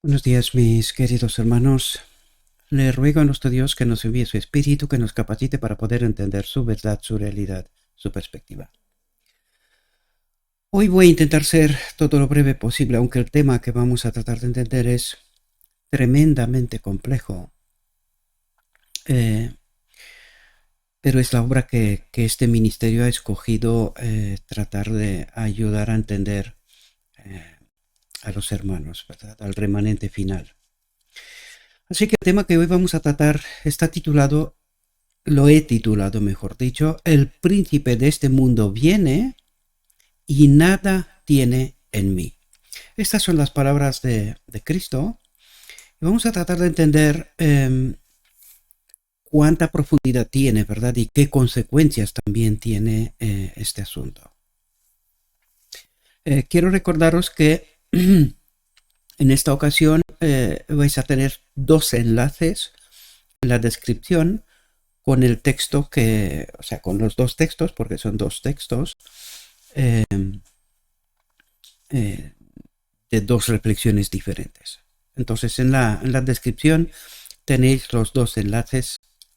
Buenos días, mis queridos hermanos. Le ruego a nuestro Dios que nos envíe su Espíritu, que nos capacite para poder entender su verdad, su realidad, su perspectiva. Hoy voy a intentar ser todo lo breve posible, aunque el tema que vamos a tratar de entender es tremendamente complejo. Pero es la obra que este ministerio ha escogido tratar de ayudar a entender a los hermanos, ¿verdad? Al remanente final. Así que el tema que hoy vamos a tratar está titulado, lo he titulado mejor dicho, El príncipe de este mundo viene y nada tiene en mí. Estas son las palabras de Cristo. Y vamos a tratar de entender cuánta profundidad tiene, ¿verdad? Y qué consecuencias también tiene este asunto. Quiero recordaros que en esta ocasión vais a tener dos enlaces en la descripción con el texto con los dos textos, porque son dos textos de dos reflexiones diferentes. Entonces en la descripción tenéis los dos enlaces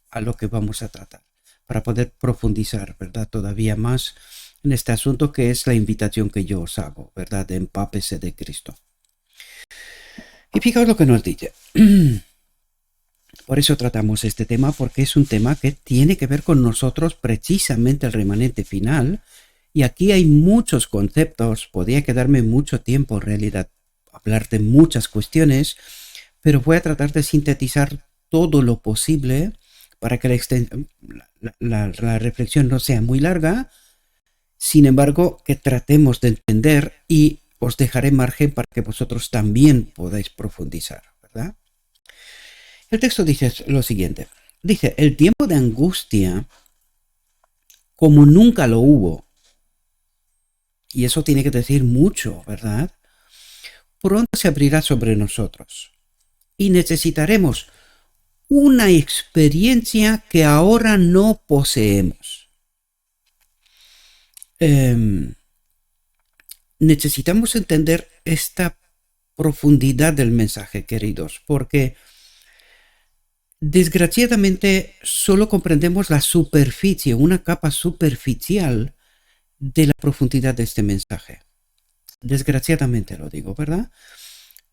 a lo que vamos a tratar, para poder profundizar, ¿verdad? Todavía más en este asunto, que es la invitación que yo os hago, ¿verdad? De empápese de Cristo. Y fijaos lo que nos dice. Por eso tratamos este tema, porque es un tema que tiene que ver con nosotros, precisamente el remanente final. Y aquí hay muchos conceptos, podría quedarme mucho tiempo en realidad, hablar de muchas cuestiones, pero voy a tratar de sintetizar todo lo posible para que la reflexión no sea muy larga. Sin embargo, que tratemos de entender, y os dejaré margen para que vosotros también podáis profundizar, ¿verdad? El texto dice lo siguiente. Dice, el tiempo de angustia, como nunca lo hubo, y eso tiene que decir mucho, ¿verdad? Pronto se abrirá sobre nosotros y necesitaremos una experiencia que ahora no poseemos. Necesitamos entender esta profundidad del mensaje, queridos, porque desgraciadamente solo comprendemos la superficie, una capa superficial de la profundidad de este mensaje. Desgraciadamente lo digo, ¿verdad?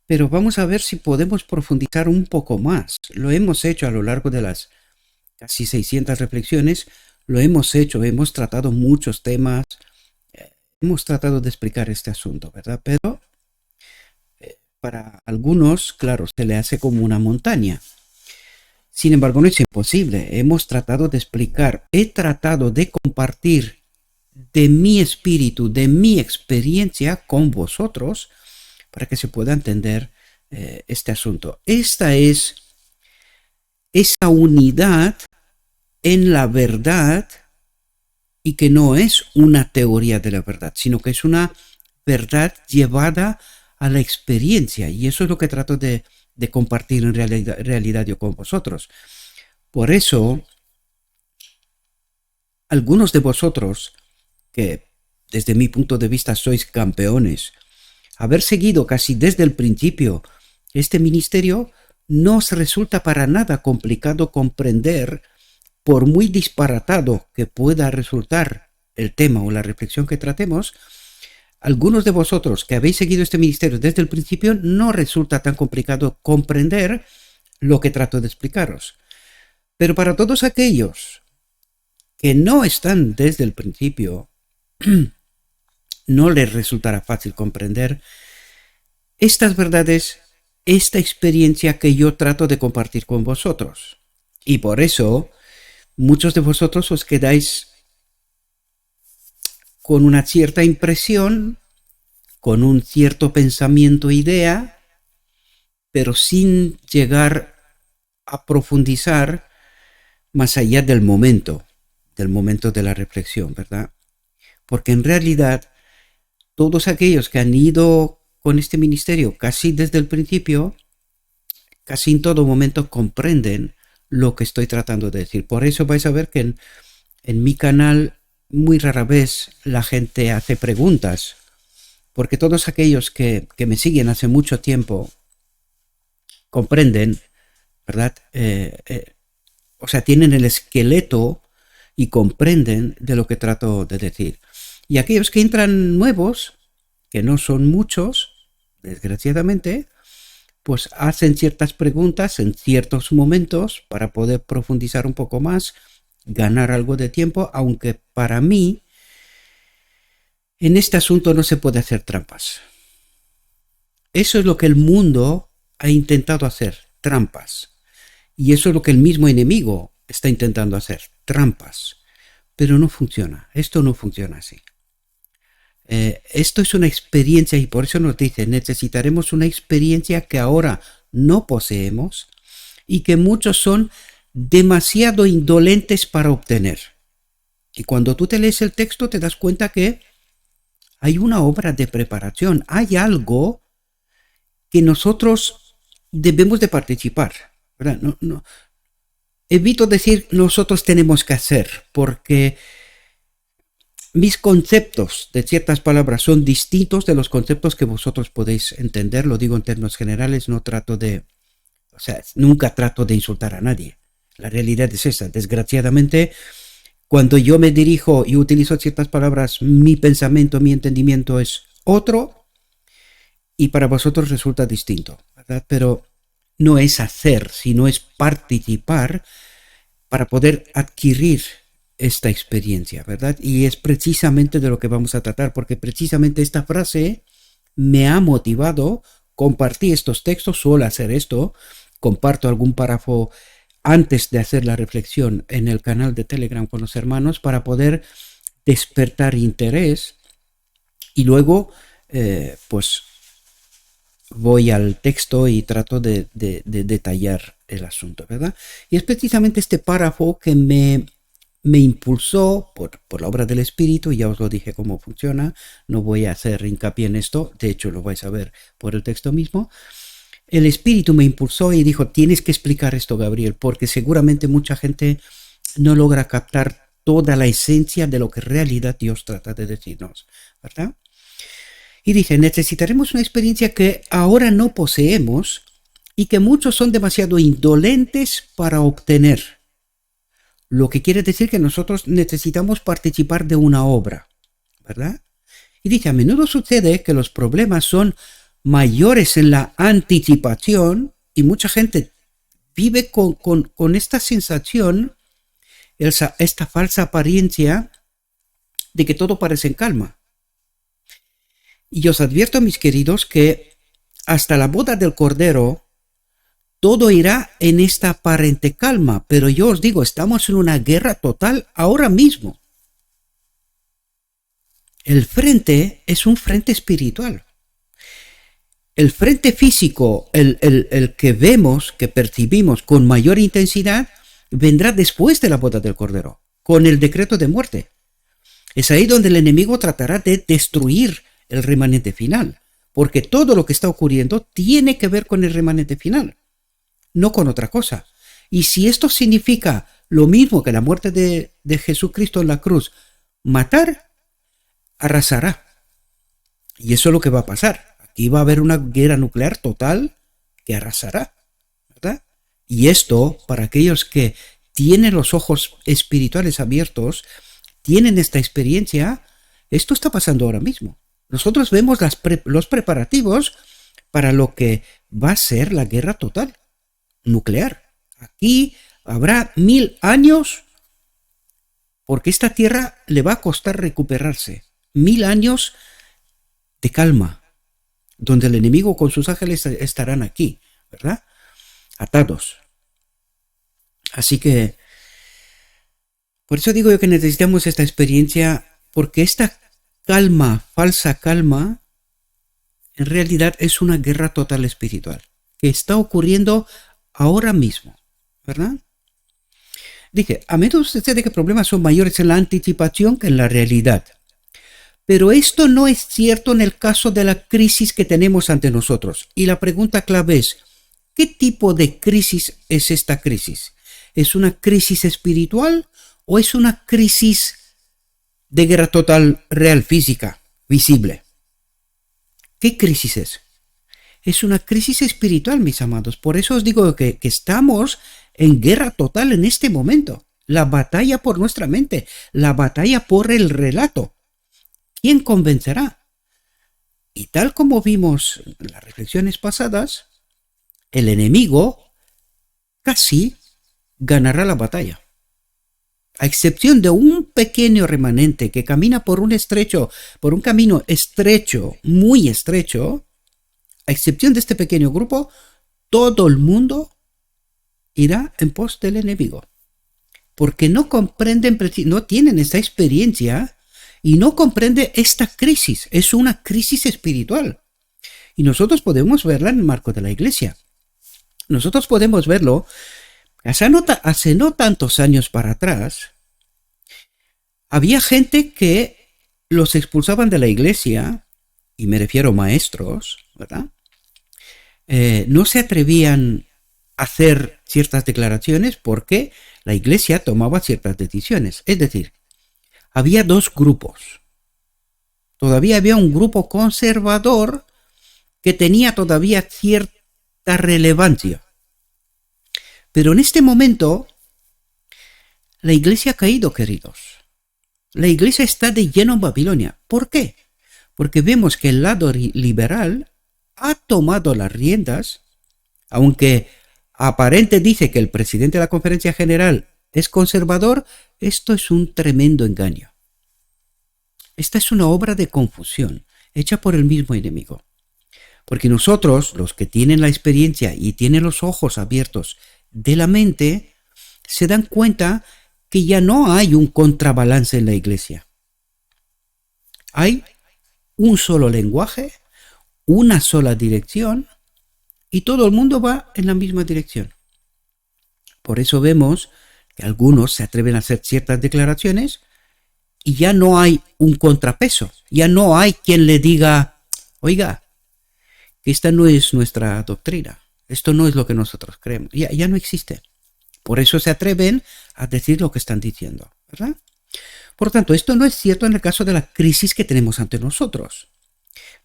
Pero vamos a ver si podemos profundizar un poco más. Lo hemos hecho a lo largo de las casi 600 reflexiones, lo hemos hecho, hemos tratado muchos temas, hemos tratado de explicar este asunto, ¿verdad? Pero para algunos, claro, se le hace como una montaña. Sin embargo, no es imposible. Hemos tratado de explicar, he tratado de compartir de mi espíritu, de mi experiencia con vosotros, para que se pueda entender este asunto. Esta es esa unidad en la verdad, y que no es una teoría de la verdad, sino que es una verdad llevada a la experiencia, y eso es lo que trato de compartir en realidad yo con vosotros. Por eso, algunos de vosotros, que desde mi punto de vista sois campeones, haber seguido casi desde el principio este ministerio, no os resulta para nada complicado comprender, por muy disparatado que pueda resultar el tema o la reflexión que tratemos. Algunos de vosotros que habéis seguido este ministerio desde el principio, no resulta tan complicado comprender lo que trato de explicaros. Pero para todos aquellos que no están desde el principio, no les resultará fácil comprender estas verdades, esta experiencia que yo trato de compartir con vosotros. Y por eso, muchos de vosotros os quedáis con una cierta impresión, con un cierto pensamiento, idea, pero sin llegar a profundizar más allá del momento de la reflexión, ¿verdad? Porque en realidad, todos aquellos que han ido con este ministerio casi desde el principio, casi en todo momento comprenden lo que estoy tratando de decir. Por eso vais a ver que en mi canal muy rara vez la gente hace preguntas, porque todos aquellos que me siguen hace mucho tiempo comprenden, ¿verdad? O sea, tienen el esqueleto y comprenden de lo que trato de decir. Y aquellos que entran nuevos, que no son muchos, desgraciadamente, pues hacen ciertas preguntas en ciertos momentos para poder profundizar un poco más, ganar algo de tiempo, aunque para mí en este asunto no se puede hacer trampas. Eso es lo que el mundo ha intentado hacer, trampas. Y eso es lo que el mismo enemigo está intentando hacer, trampas. Pero no funciona, esto no funciona así. Esto es una experiencia y por eso nos dice, necesitaremos una experiencia que ahora no poseemos y que muchos son demasiado indolentes para obtener. Y cuando tú te lees el texto te das cuenta que hay una obra de preparación, hay algo que nosotros debemos de participar, ¿verdad? Evito decir nosotros tenemos que hacer, porque mis conceptos de ciertas palabras son distintos de los conceptos que vosotros podéis entender. Lo digo en términos generales, nunca trato de insultar a nadie. La realidad es esa. Desgraciadamente, cuando yo me dirijo y utilizo ciertas palabras, mi pensamiento, mi entendimiento es otro y para vosotros resulta distinto, ¿verdad? Pero no es hacer, sino es participar para poder adquirir esta experiencia, ¿verdad? Y es precisamente de lo que vamos a tratar, porque precisamente esta frase me ha motivado, compartí estos textos, suelo hacer esto, comparto algún párrafo antes de hacer la reflexión en el canal de Telegram con los hermanos para poder despertar interés y luego pues voy al texto y trato de detallar el asunto, ¿verdad? Y es precisamente este párrafo que me impulsó por la obra del Espíritu, y ya os lo dije cómo funciona, no voy a hacer hincapié en esto, de hecho lo vais a ver por el texto mismo. El Espíritu me impulsó y dijo, tienes que explicar esto, Gabriel, porque seguramente mucha gente no logra captar toda la esencia de lo que en realidad Dios trata de decirnos, ¿verdad? Y dice, necesitaremos una experiencia que ahora no poseemos y que muchos son demasiado indolentes para obtener. Lo que quiere decir que nosotros necesitamos participar de una obra, ¿verdad? Y dice, a menudo sucede que los problemas son mayores en la anticipación y mucha gente vive con esta sensación, esta falsa apariencia de que todo parece en calma. Y os advierto, mis queridos, que hasta la boda del Cordero todo irá en esta aparente calma, pero yo os digo, estamos en una guerra total ahora mismo. El frente es un frente espiritual. El frente físico, el que vemos, que percibimos con mayor intensidad, vendrá después de la boda del Cordero, con el decreto de muerte. Es ahí donde el enemigo tratará de destruir el remanente final, porque todo lo que está ocurriendo tiene que ver con el remanente final, no con otra cosa. Y si esto significa lo mismo que la muerte de Jesucristo en la cruz, matar, arrasará. Y eso es lo que va a pasar. Aquí va a haber una guerra nuclear total que arrasará, ¿verdad? Y esto, para aquellos que tienen los ojos espirituales abiertos, tienen esta experiencia, esto está pasando ahora mismo. Nosotros vemos los preparativos para lo que va a ser la guerra total nuclear. Aquí habrá 1000 años porque esta tierra le va a costar recuperarse. 1000 años de calma, donde el enemigo con sus ángeles estarán aquí, ¿verdad? Atados. Así que, por eso digo yo que necesitamos esta experiencia, porque esta calma, falsa calma, en realidad es una guerra total espiritual, que está ocurriendo ahora mismo, ¿verdad? Dice, a menudo sucede que problemas son mayores en la anticipación que en la realidad. Pero esto no es cierto en el caso de la crisis que tenemos ante nosotros. Y la pregunta clave es, ¿qué tipo de crisis es esta crisis? ¿Es una crisis espiritual o es una crisis de guerra total real, física, visible? ¿Qué crisis es? Es una crisis espiritual, mis amados. Por eso os digo que estamos en guerra total en este momento. La batalla por nuestra mente, la batalla por el relato. ¿Quién convencerá? Y tal como vimos en las reflexiones pasadas, el enemigo casi ganará la batalla. A excepción de un pequeño remanente que camina por un camino estrecho, muy estrecho, a excepción de este pequeño grupo, todo el mundo irá en pos del enemigo. Porque no comprenden, no tienen esta experiencia y no comprenden esta crisis. Es una crisis espiritual. Y nosotros podemos verla en el marco de la iglesia. Nosotros podemos verlo hace no tantos años para atrás. Había gente que los expulsaban de la iglesia, y me refiero a maestros, ¿verdad? No se atrevían a hacer ciertas declaraciones porque la iglesia tomaba ciertas decisiones. Es decir, había dos grupos. Todavía había un grupo conservador que tenía todavía cierta relevancia. Pero en este momento, la iglesia ha caído, queridos. La iglesia está de lleno en Babilonia. ¿Por qué? Porque vemos que el lado liberal ha tomado las riendas, aunque aparente dice que el presidente de la Conferencia General es conservador. Esto es un tremendo engaño. Esta es una obra de confusión hecha por el mismo enemigo. Porque nosotros, los que tienen la experiencia y tienen los ojos abiertos de la mente, se dan cuenta que ya no hay un contrabalance en la iglesia. Hay un solo lenguaje, una sola dirección, y todo el mundo va en la misma dirección. Por eso vemos que algunos se atreven a hacer ciertas declaraciones y ya no hay un contrapeso, ya no hay quien le diga, oiga, que esta no es nuestra doctrina, esto no es lo que nosotros creemos, ya no existe. Por eso se atreven a decir lo que están diciendo, ¿verdad? Por tanto, esto no es cierto en el caso de la crisis que tenemos ante nosotros.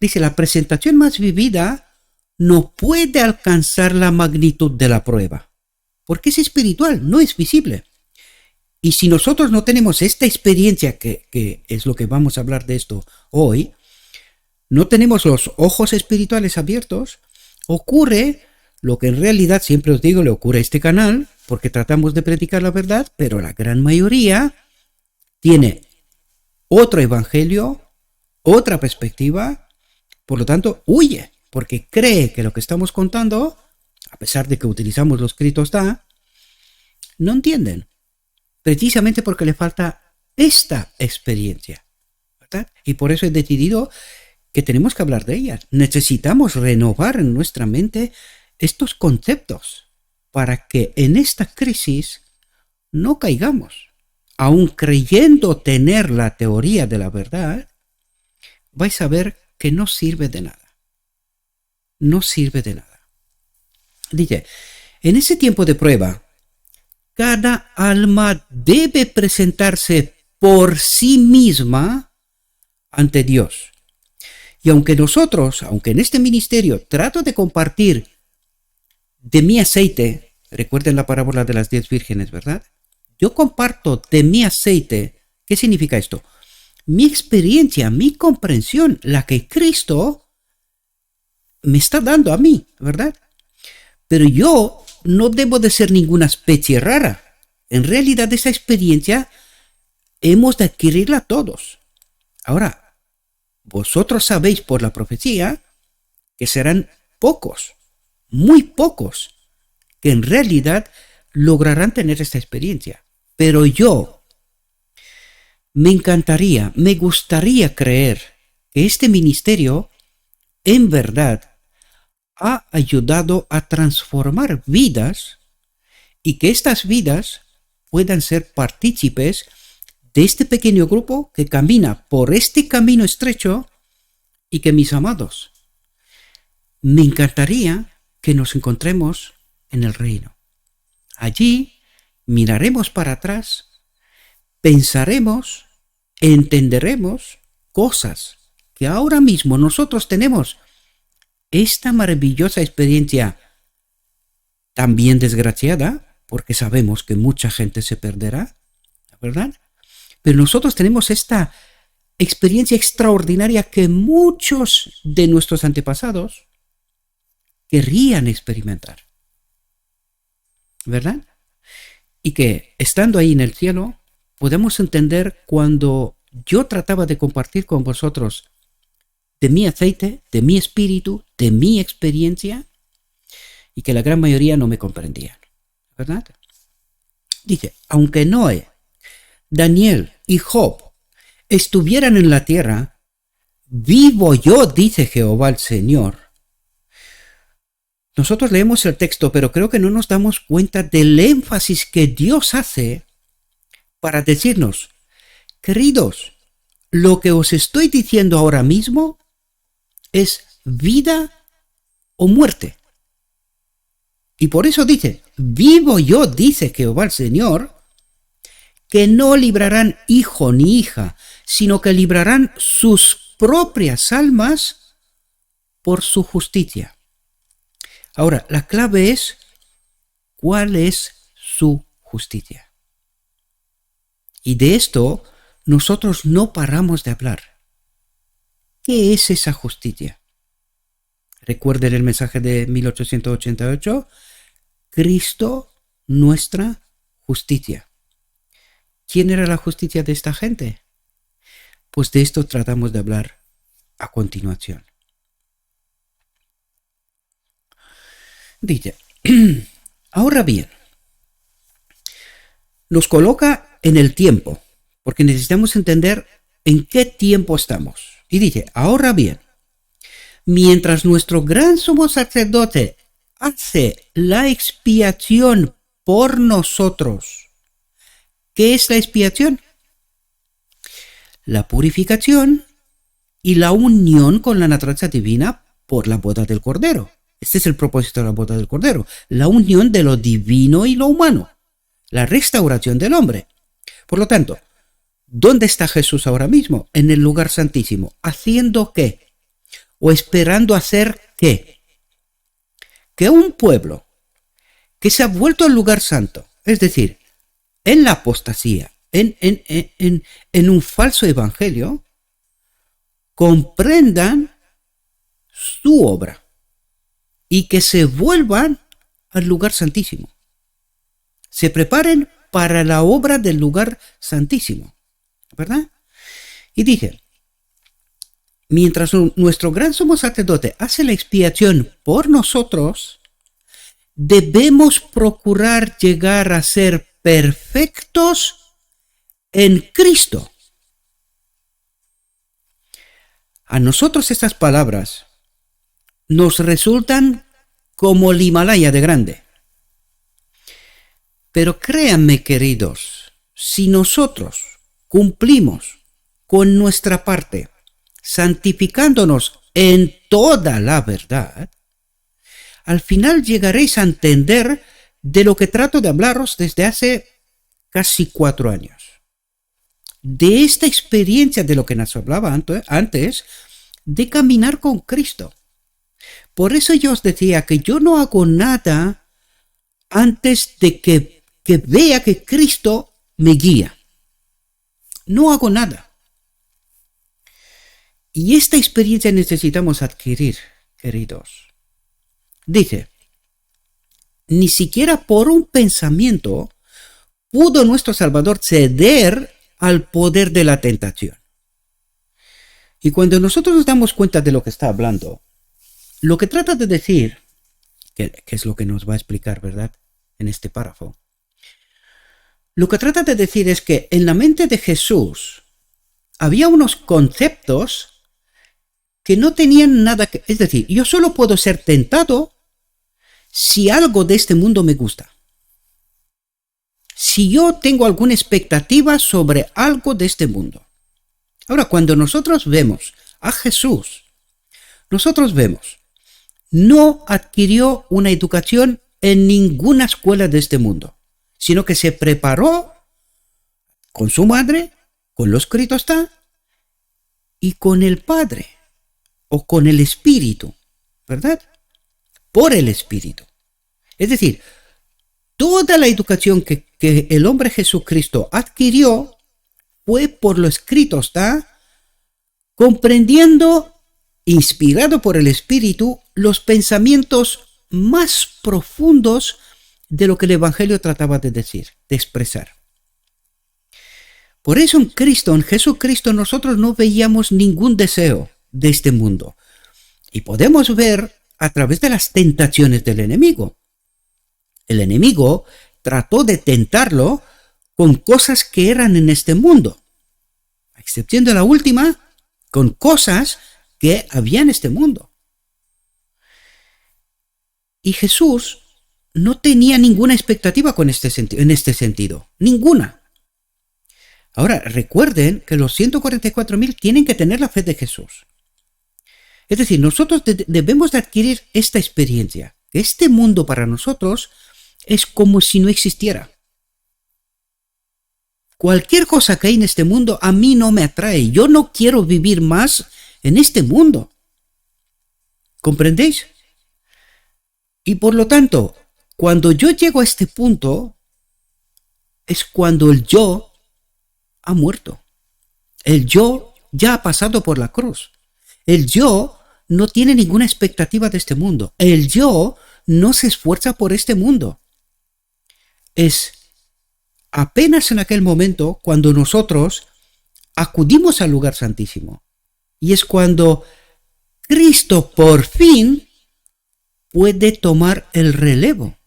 Dice, la presentación más vivida no puede alcanzar la magnitud de la prueba, porque es espiritual, no es visible. Y si nosotros no tenemos esta experiencia, que es lo que vamos a hablar de esto hoy, no tenemos los ojos espirituales abiertos, ocurre lo que en realidad, siempre os digo, le ocurre a este canal, porque tratamos de predicar la verdad, pero la gran mayoría tiene otro evangelio, otra perspectiva, por lo tanto huye, porque cree que lo que estamos contando, a pesar de que utilizamos los escritos no entienden, precisamente porque le falta esta experiencia, ¿verdad? Y por eso he decidido que tenemos que hablar de ella. Necesitamos renovar en nuestra mente estos conceptos para que en esta crisis no caigamos. Aun creyendo tener la teoría de la verdad, vais a ver que no sirve de nada. No sirve de nada. Dice, en ese tiempo de prueba, cada alma debe presentarse por sí misma ante Dios. Y aunque en este ministerio trato de compartir de mi aceite, recuerden la parábola de las 10 vírgenes, ¿verdad? Yo comparto de mi aceite. ¿Qué significa esto? Mi experiencia, mi comprensión, la que Cristo me está dando a mí, ¿verdad? Pero yo no debo de ser ninguna especie rara. En realidad esa experiencia hemos de adquirirla todos. Ahora, vosotros sabéis por la profecía que serán pocos, muy pocos, que en realidad lograrán tener esta experiencia. Pero yo me gustaría creer que este ministerio en verdad ha ayudado a transformar vidas y que estas vidas puedan ser partícipes de este pequeño grupo que camina por este camino estrecho y que, mis amados, me encantaría que nos encontremos en el reino. Allí miraremos para atrás, pensaremos, entenderemos cosas que ahora mismo nosotros tenemos esta maravillosa experiencia también desgraciada, porque sabemos que mucha gente se perderá, ¿verdad? Pero nosotros tenemos esta experiencia extraordinaria que muchos de nuestros antepasados querrían experimentar, ¿verdad? Y que estando ahí en el cielo, podemos entender cuando yo trataba de compartir con vosotros de mi aceite, de mi espíritu, de mi experiencia, y que la gran mayoría no me comprendían, ¿verdad? Dice, aunque Noé, Daniel y Job estuvieran en la tierra, vivo yo, dice Jehová el Señor. Nosotros leemos el texto, pero creo que no nos damos cuenta del énfasis que Dios hace para decirnos, queridos, lo que os estoy diciendo ahora mismo es vida o muerte. Y por eso dice, vivo yo, dice Jehová el Señor, que no librarán hijo ni hija, sino que librarán sus propias almas por su justicia. Ahora, la clave es, ¿cuál es su justicia? Y de esto nosotros no paramos de hablar. ¿Qué es esa justicia? Recuerden el mensaje de 1888, Cristo, nuestra justicia. ¿Quién era la justicia de esta gente? Pues de esto tratamos de hablar a continuación. Dice, ahora bien, nos coloca en el tiempo, porque necesitamos entender en qué tiempo estamos. Y dice, ahora bien, mientras nuestro gran sumo sacerdote hace la expiación por nosotros, ¿qué es la expiación? La purificación y la unión con la naturaleza divina por la boda del Cordero. Este es el propósito de la boda del Cordero, la unión de lo divino y lo humano, la restauración del hombre. Por lo tanto, ¿dónde está Jesús ahora mismo? En el lugar santísimo. ¿Haciendo qué? ¿O esperando hacer qué? Que un pueblo que se ha vuelto al lugar santo, es decir, en la apostasía, en un falso evangelio, comprendan su obra y que se vuelvan al lugar santísimo. Se preparen para la obra del lugar santísimo, ¿verdad? Y dice, mientras nuestro gran sumo sacerdote hace la expiación por nosotros, debemos procurar llegar a ser perfectos en Cristo. A nosotros estas palabras nos resultan como el Himalaya de grande. Pero créanme, queridos, si nosotros cumplimos con nuestra parte, santificándonos en toda la verdad, al final llegaréis a entender de lo que trato de hablaros desde hace casi 4 años. De esta experiencia de lo que nos hablaba antes, de caminar con Cristo. Por eso yo os decía que yo no hago nada antes de que vea que Cristo me guía. No hago nada. Y esta experiencia necesitamos adquirir, queridos. Dice, ni siquiera por un pensamiento pudo nuestro Salvador ceder al poder de la tentación. Y cuando nosotros nos damos cuenta de lo que está hablando, lo que trata de decir, que es lo que nos va a explicar, ¿verdad?, en este párrafo, lo que trata de decir es que en la mente de Jesús había unos conceptos que no tenían nada que... Es decir, yo solo puedo ser tentado si algo de este mundo me gusta. Si yo tengo alguna expectativa sobre algo de este mundo. Ahora, cuando nosotros vemos a Jesús, nosotros vemos, no adquirió una educación en ninguna escuela de este mundo, sino que se preparó con su madre, con lo escrito está, y con el Padre, o con el Espíritu, ¿verdad? Por el Espíritu. Es decir, toda la educación que el hombre Jesucristo adquirió fue por lo escrito, está comprendiendo, inspirado por el Espíritu, los pensamientos más profundos de lo que el Evangelio trataba de decir, de expresar. Por eso en Cristo, en Jesucristo, nosotros no veíamos ningún deseo de este mundo. Y podemos ver a través de las tentaciones del enemigo. El enemigo trató de tentarlo con cosas que eran en este mundo, a excepción de la última, con cosas que había en este mundo. Y Jesús no tenía ninguna expectativa en este sentido, ninguna. Ahora, recuerden que los 144.000 tienen que tener la fe de Jesús. Es decir, nosotros debemos de adquirir esta experiencia, que este mundo para nosotros es como si no existiera. Cualquier cosa que hay en este mundo a mí no me atrae. Yo no quiero vivir más en este mundo. ¿Comprendéis? Y por lo tanto, cuando yo llego a este punto, es cuando el yo ha muerto. El yo ya ha pasado por la cruz. El yo no tiene ninguna expectativa de este mundo. El yo no se esfuerza por este mundo. Es apenas en aquel momento cuando nosotros acudimos al lugar santísimo. Y es cuando Cristo por fin puede tomar el relevo.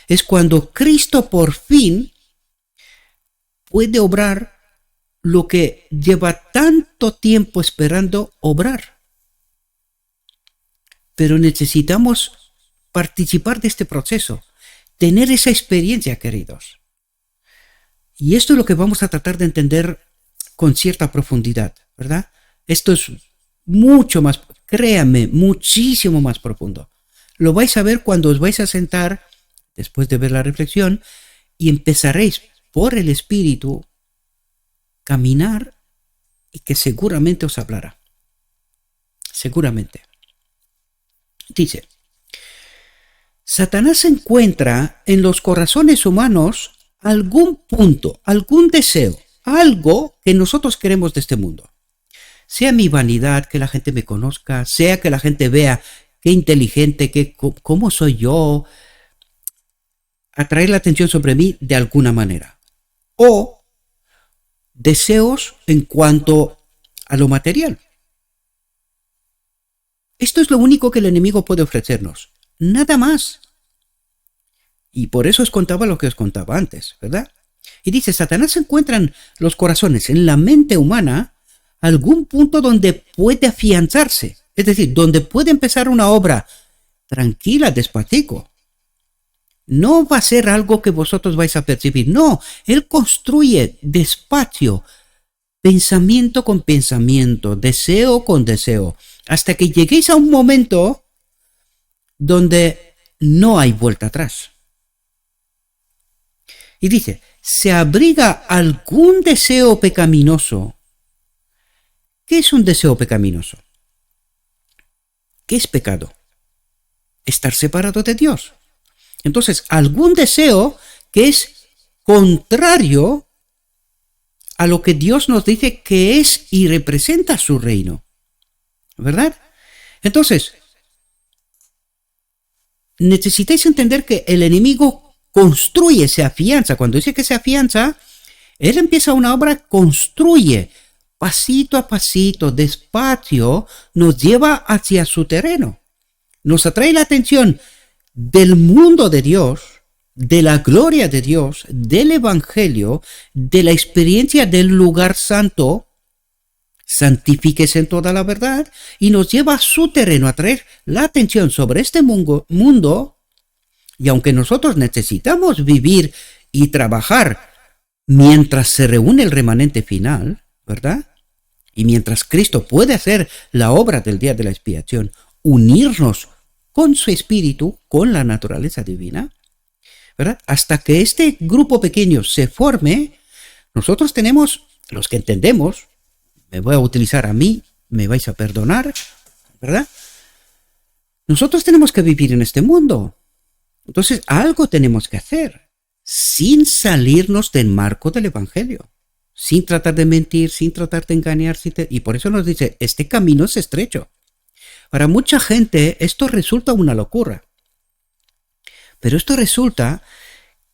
Es cuando Cristo por fin puede obrar lo que lleva tanto tiempo esperando obrar. Pero necesitamos participar de este proceso, tener esa experiencia, queridos. Y esto es lo que vamos a tratar de entender con cierta profundidad, ¿verdad? Esto es mucho más, créanme, muchísimo más profundo. Lo vais a ver cuando os vais a sentar, después de ver la reflexión, y empezaréis por el Espíritu caminar y que seguramente os hablará. Seguramente. Dice, Satanás encuentra en los corazones humanos algún punto, algún deseo, algo que nosotros queremos de este mundo. Sea mi vanidad, que la gente me conozca, sea que la gente vea qué inteligente, cómo soy yo, atraer la atención sobre mí de alguna manera. O deseos en cuanto a lo material. Esto es lo único que el enemigo puede ofrecernos. Nada más. Y por eso os contaba lo que os contaba antes, ¿verdad? Y dice, Satanás encuentra en los corazones, en la mente humana, algún punto donde puede afianzarse. Es decir, donde puede empezar una obra tranquila, despacito. No va a ser algo que vosotros vais a percibir. No, él construye despacio, pensamiento con pensamiento, deseo con deseo, hasta que lleguéis a un momento donde no hay vuelta atrás. Y dice, se abriga algún deseo pecaminoso. ¿Qué es un deseo pecaminoso? ¿Qué es pecado? Estar separado de Dios. Entonces, algún deseo que es contrario a lo que Dios nos dice que es y representa su reino. ¿Verdad? Entonces, necesitáis entender que el enemigo construye, se afianza. Cuando dice que se afianza, él empieza una obra, construye, pasito a pasito, despacio, nos lleva hacia su terreno. Nos atrae la atención del mundo de Dios, de la gloria de Dios, del Evangelio, de la experiencia del lugar santo. Santifíquese en toda la verdad, y nos lleva a su terreno a traer la atención sobre este mundo. Y aunque nosotros necesitamos vivir y trabajar mientras se reúne el remanente final, ¿verdad? Y mientras Cristo puede hacer la obra del día de la expiación, unirnos con su espíritu, con la naturaleza divina, ¿verdad? Hasta que este grupo pequeño se forme, nosotros tenemos, los que entendemos, me voy a utilizar a mí, me vais a perdonar, ¿verdad? Nosotros tenemos que vivir en este mundo. Entonces, algo tenemos que hacer, sin salirnos del marco del Evangelio, sin tratar de mentir, sin tratar de engañar. Y por eso nos dice, este camino es estrecho. Para mucha gente esto resulta una locura. Pero esto resulta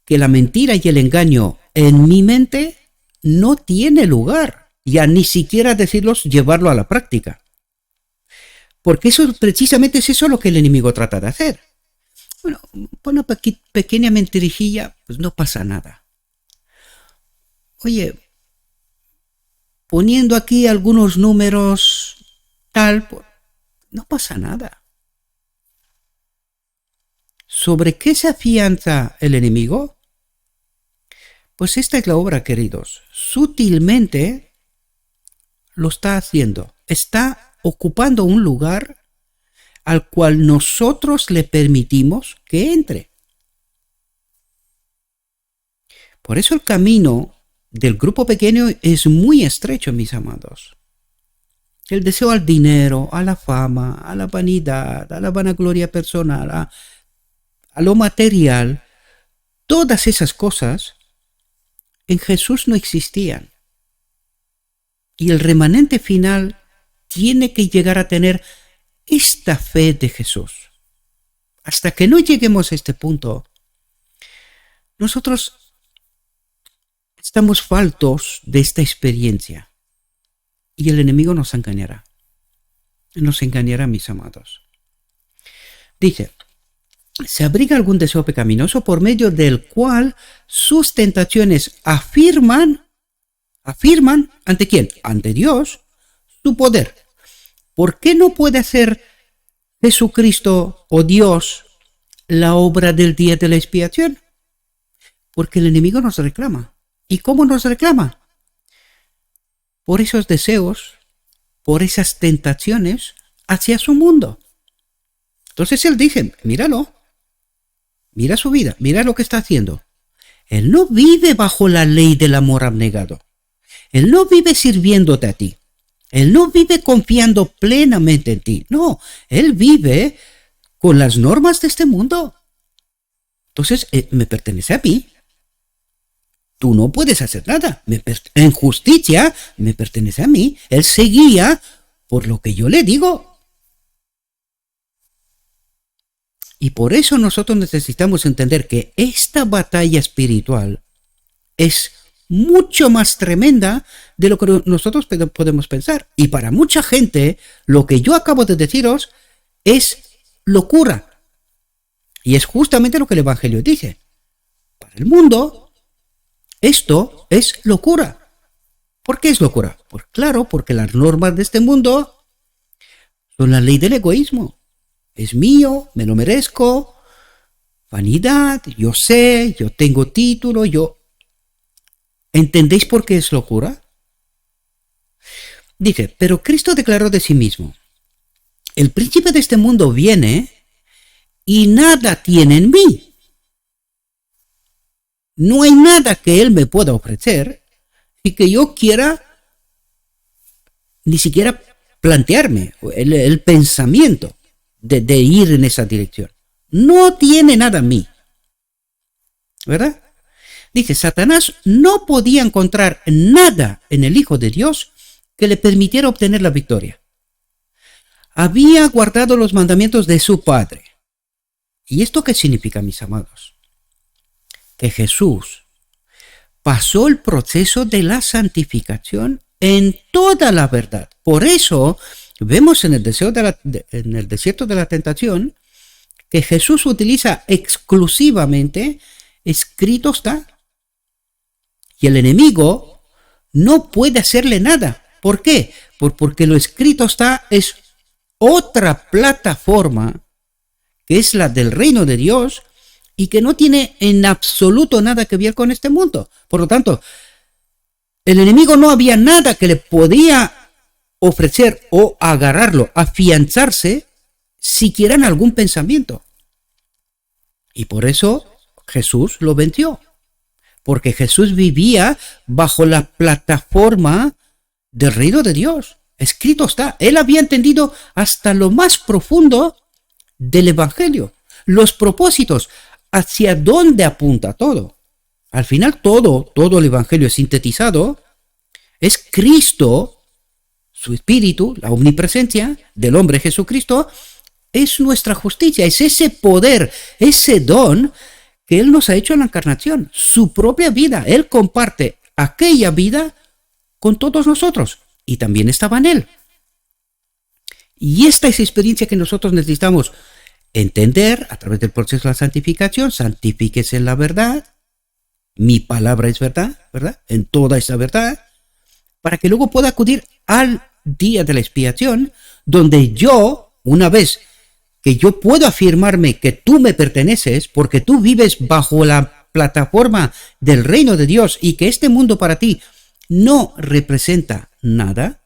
que la mentira y el engaño en mi mente no tiene lugar. Ya ni siquiera decirlos, llevarlo a la práctica. Porque eso precisamente es eso lo que el enemigo trata de hacer. Bueno, por una pequeña mentirijilla, pues no pasa nada. Oye, poniendo aquí algunos números, tal, pues, no pasa nada. ¿Sobre qué se afianza el enemigo? Pues esta es la obra, queridos. Sutilmente lo está haciendo. Está ocupando un lugar al cual nosotros le permitimos que entre. Por eso el camino del grupo pequeño es muy estrecho, mis amados. El deseo al dinero, a la fama, a la vanidad, a la vanagloria personal, a lo material, todas esas cosas en Jesús no existían. Y el remanente final tiene que llegar a tener esta fe de Jesús. Hasta que no lleguemos a este punto, nosotros estamos faltos de esta experiencia. Y el enemigo nos engañará. Nos engañará, mis amados. Dice, se abriga algún deseo pecaminoso por medio del cual sus tentaciones afirman, ¿ante quién? Ante Dios, su poder. ¿Por qué no puede hacer Jesucristo o Dios la obra del día de la expiación? Porque el enemigo nos reclama. ¿Y cómo nos reclama? Por esos deseos, por esas tentaciones hacia su mundo. Entonces él dice, míralo, mira su vida, mira lo que está haciendo. Él no vive bajo la ley del amor abnegado. Él no vive sirviéndote a ti. Él no vive confiando plenamente en ti. No, él vive con las normas de este mundo. Entonces, me pertenece a mí. Tú no puedes hacer nada. En justicia me pertenece a mí. Él se guía por lo que yo le digo. Y por eso nosotros necesitamos entender que esta batalla espiritual es mucho más tremenda de lo que nosotros podemos pensar. Y para mucha gente, lo que yo acabo de deciros es locura. Y es justamente lo que el Evangelio dice. Para el mundo, esto es locura. ¿Por qué es locura? Pues claro, porque las normas de este mundo son la ley del egoísmo. Es mío, me lo merezco, vanidad, yo sé, yo tengo título, yo... ¿Entendéis por qué es locura? Dice, pero Cristo declaró de sí mismo, el príncipe de este mundo viene y nada tiene en mí. No hay nada que él me pueda ofrecer y que yo quiera ni siquiera plantearme el pensamiento de ir en esa dirección. No tiene nada en mí. ¿Verdad? Dice, Satanás no podía encontrar nada en el Hijo de Dios que le permitiera obtener la victoria. Había guardado los mandamientos de su Padre. ¿Y esto qué significa, mis amados? Que Jesús pasó el proceso de la santificación en toda la verdad. Por eso vemos en el desierto de la tentación que Jesús utiliza exclusivamente escrito está. Y el enemigo no puede hacerle nada. ¿Por qué? Porque lo escrito está es otra plataforma que es la del reino de Dios y que no tiene en absoluto nada que ver con este mundo. Por lo tanto, el enemigo no había nada que le podía ofrecer o agarrarlo, afianzarse, siquiera en algún pensamiento. Y por eso Jesús lo venció. Porque Jesús vivía bajo la plataforma del reino de Dios. Escrito está. Él había entendido hasta lo más profundo del Evangelio, los propósitos, hacia dónde apunta todo. Al final todo el Evangelio es sintetizado, es Cristo, su Espíritu, la omnipresencia del hombre Jesucristo, es nuestra justicia, es ese poder, ese don que Él nos ha hecho en la encarnación, su propia vida. Él comparte aquella vida con todos nosotros y también estaba en Él. Y esta es la experiencia que nosotros necesitamos entender a través del proceso de la santificación. Santifíquese en la verdad. Mi palabra es verdad, ¿verdad? En toda esa verdad. Para que luego pueda acudir al día de la expiación, donde yo, una vez que yo puedo afirmarme que tú me perteneces, porque tú vives bajo la plataforma del reino de Dios y que este mundo para ti no representa nada,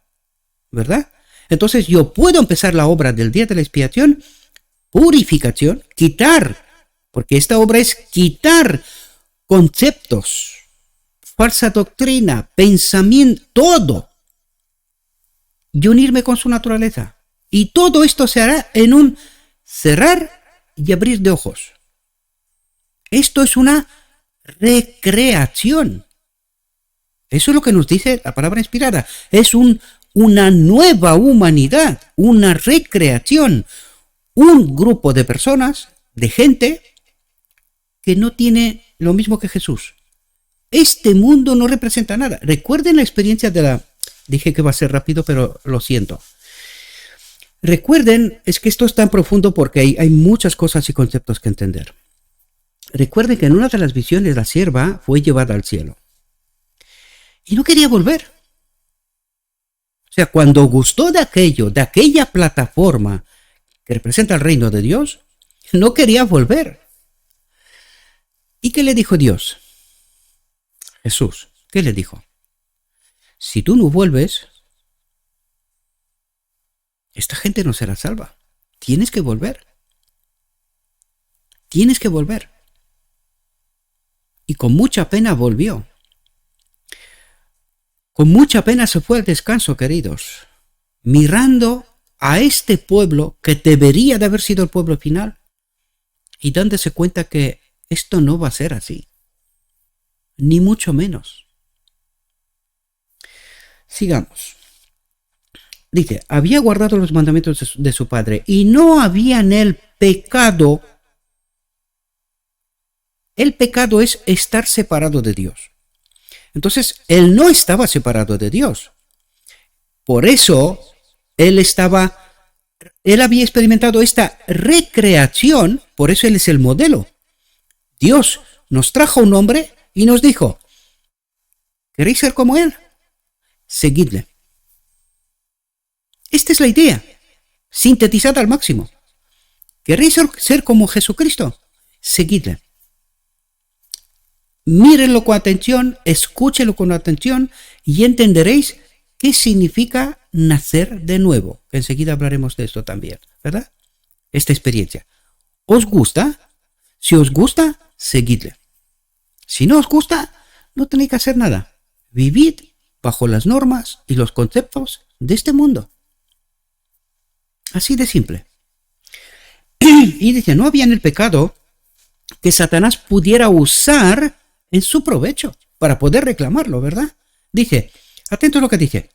¿verdad? Entonces yo puedo empezar la obra del día de la expiación, purificación, quitar, porque esta obra es quitar conceptos, falsa doctrina, pensamiento, todo, y unirme con su naturaleza. Y todo esto se hará en un cerrar y abrir de ojos. Esto es una recreación. Eso es lo que nos dice la palabra inspirada. Es una nueva humanidad, una recreación, un grupo de personas, de gente que no tiene lo mismo que Jesús. Este mundo no representa nada. Recuerden la experiencia de la... Dije que va a ser rápido, pero lo siento. Recuerden, es que esto es tan profundo porque hay muchas cosas y conceptos que entender. Recuerden que en una de las visiones la sierva fue llevada al cielo. Y no quería volver. O sea, cuando gustó de aquello, de aquella plataforma que representa el reino de Dios, no quería volver. ¿Y qué le dijo Dios? Jesús, ¿qué le dijo? Si tú no vuelves, esta gente no será salva. Tienes que volver. Tienes que volver. Y con mucha pena volvió. Con mucha pena se fue al descanso, queridos, mirando a este pueblo que debería de haber sido el pueblo final y dándose cuenta que esto no va a ser así, ni mucho menos. Sigamos. Dice, había guardado los mandamientos de su padre y no había en él pecado. El pecado es estar separado de Dios. Entonces, él no estaba separado de Dios. Por eso, él había experimentado esta recreación, por eso él es el modelo. Dios nos trajo un hombre y nos dijo, ¿queréis ser como él? Seguidle. Esta es la idea, sintetizada al máximo. ¿Queréis ser como Jesucristo? Seguidle. Mírenlo con atención, escúchenlo con atención y entenderéis qué significa nacer de nuevo. Enseguida hablaremos de esto también, ¿verdad? Esta experiencia. ¿Os gusta? Si os gusta, seguidle. Si no os gusta, no tenéis que hacer nada. Vivid bajo las normas y los conceptos de este mundo. Así de simple. Y dice, no había en el pecado que Satanás pudiera usar en su provecho para poder reclamarlo, ¿verdad? Dice, atento a lo que dice.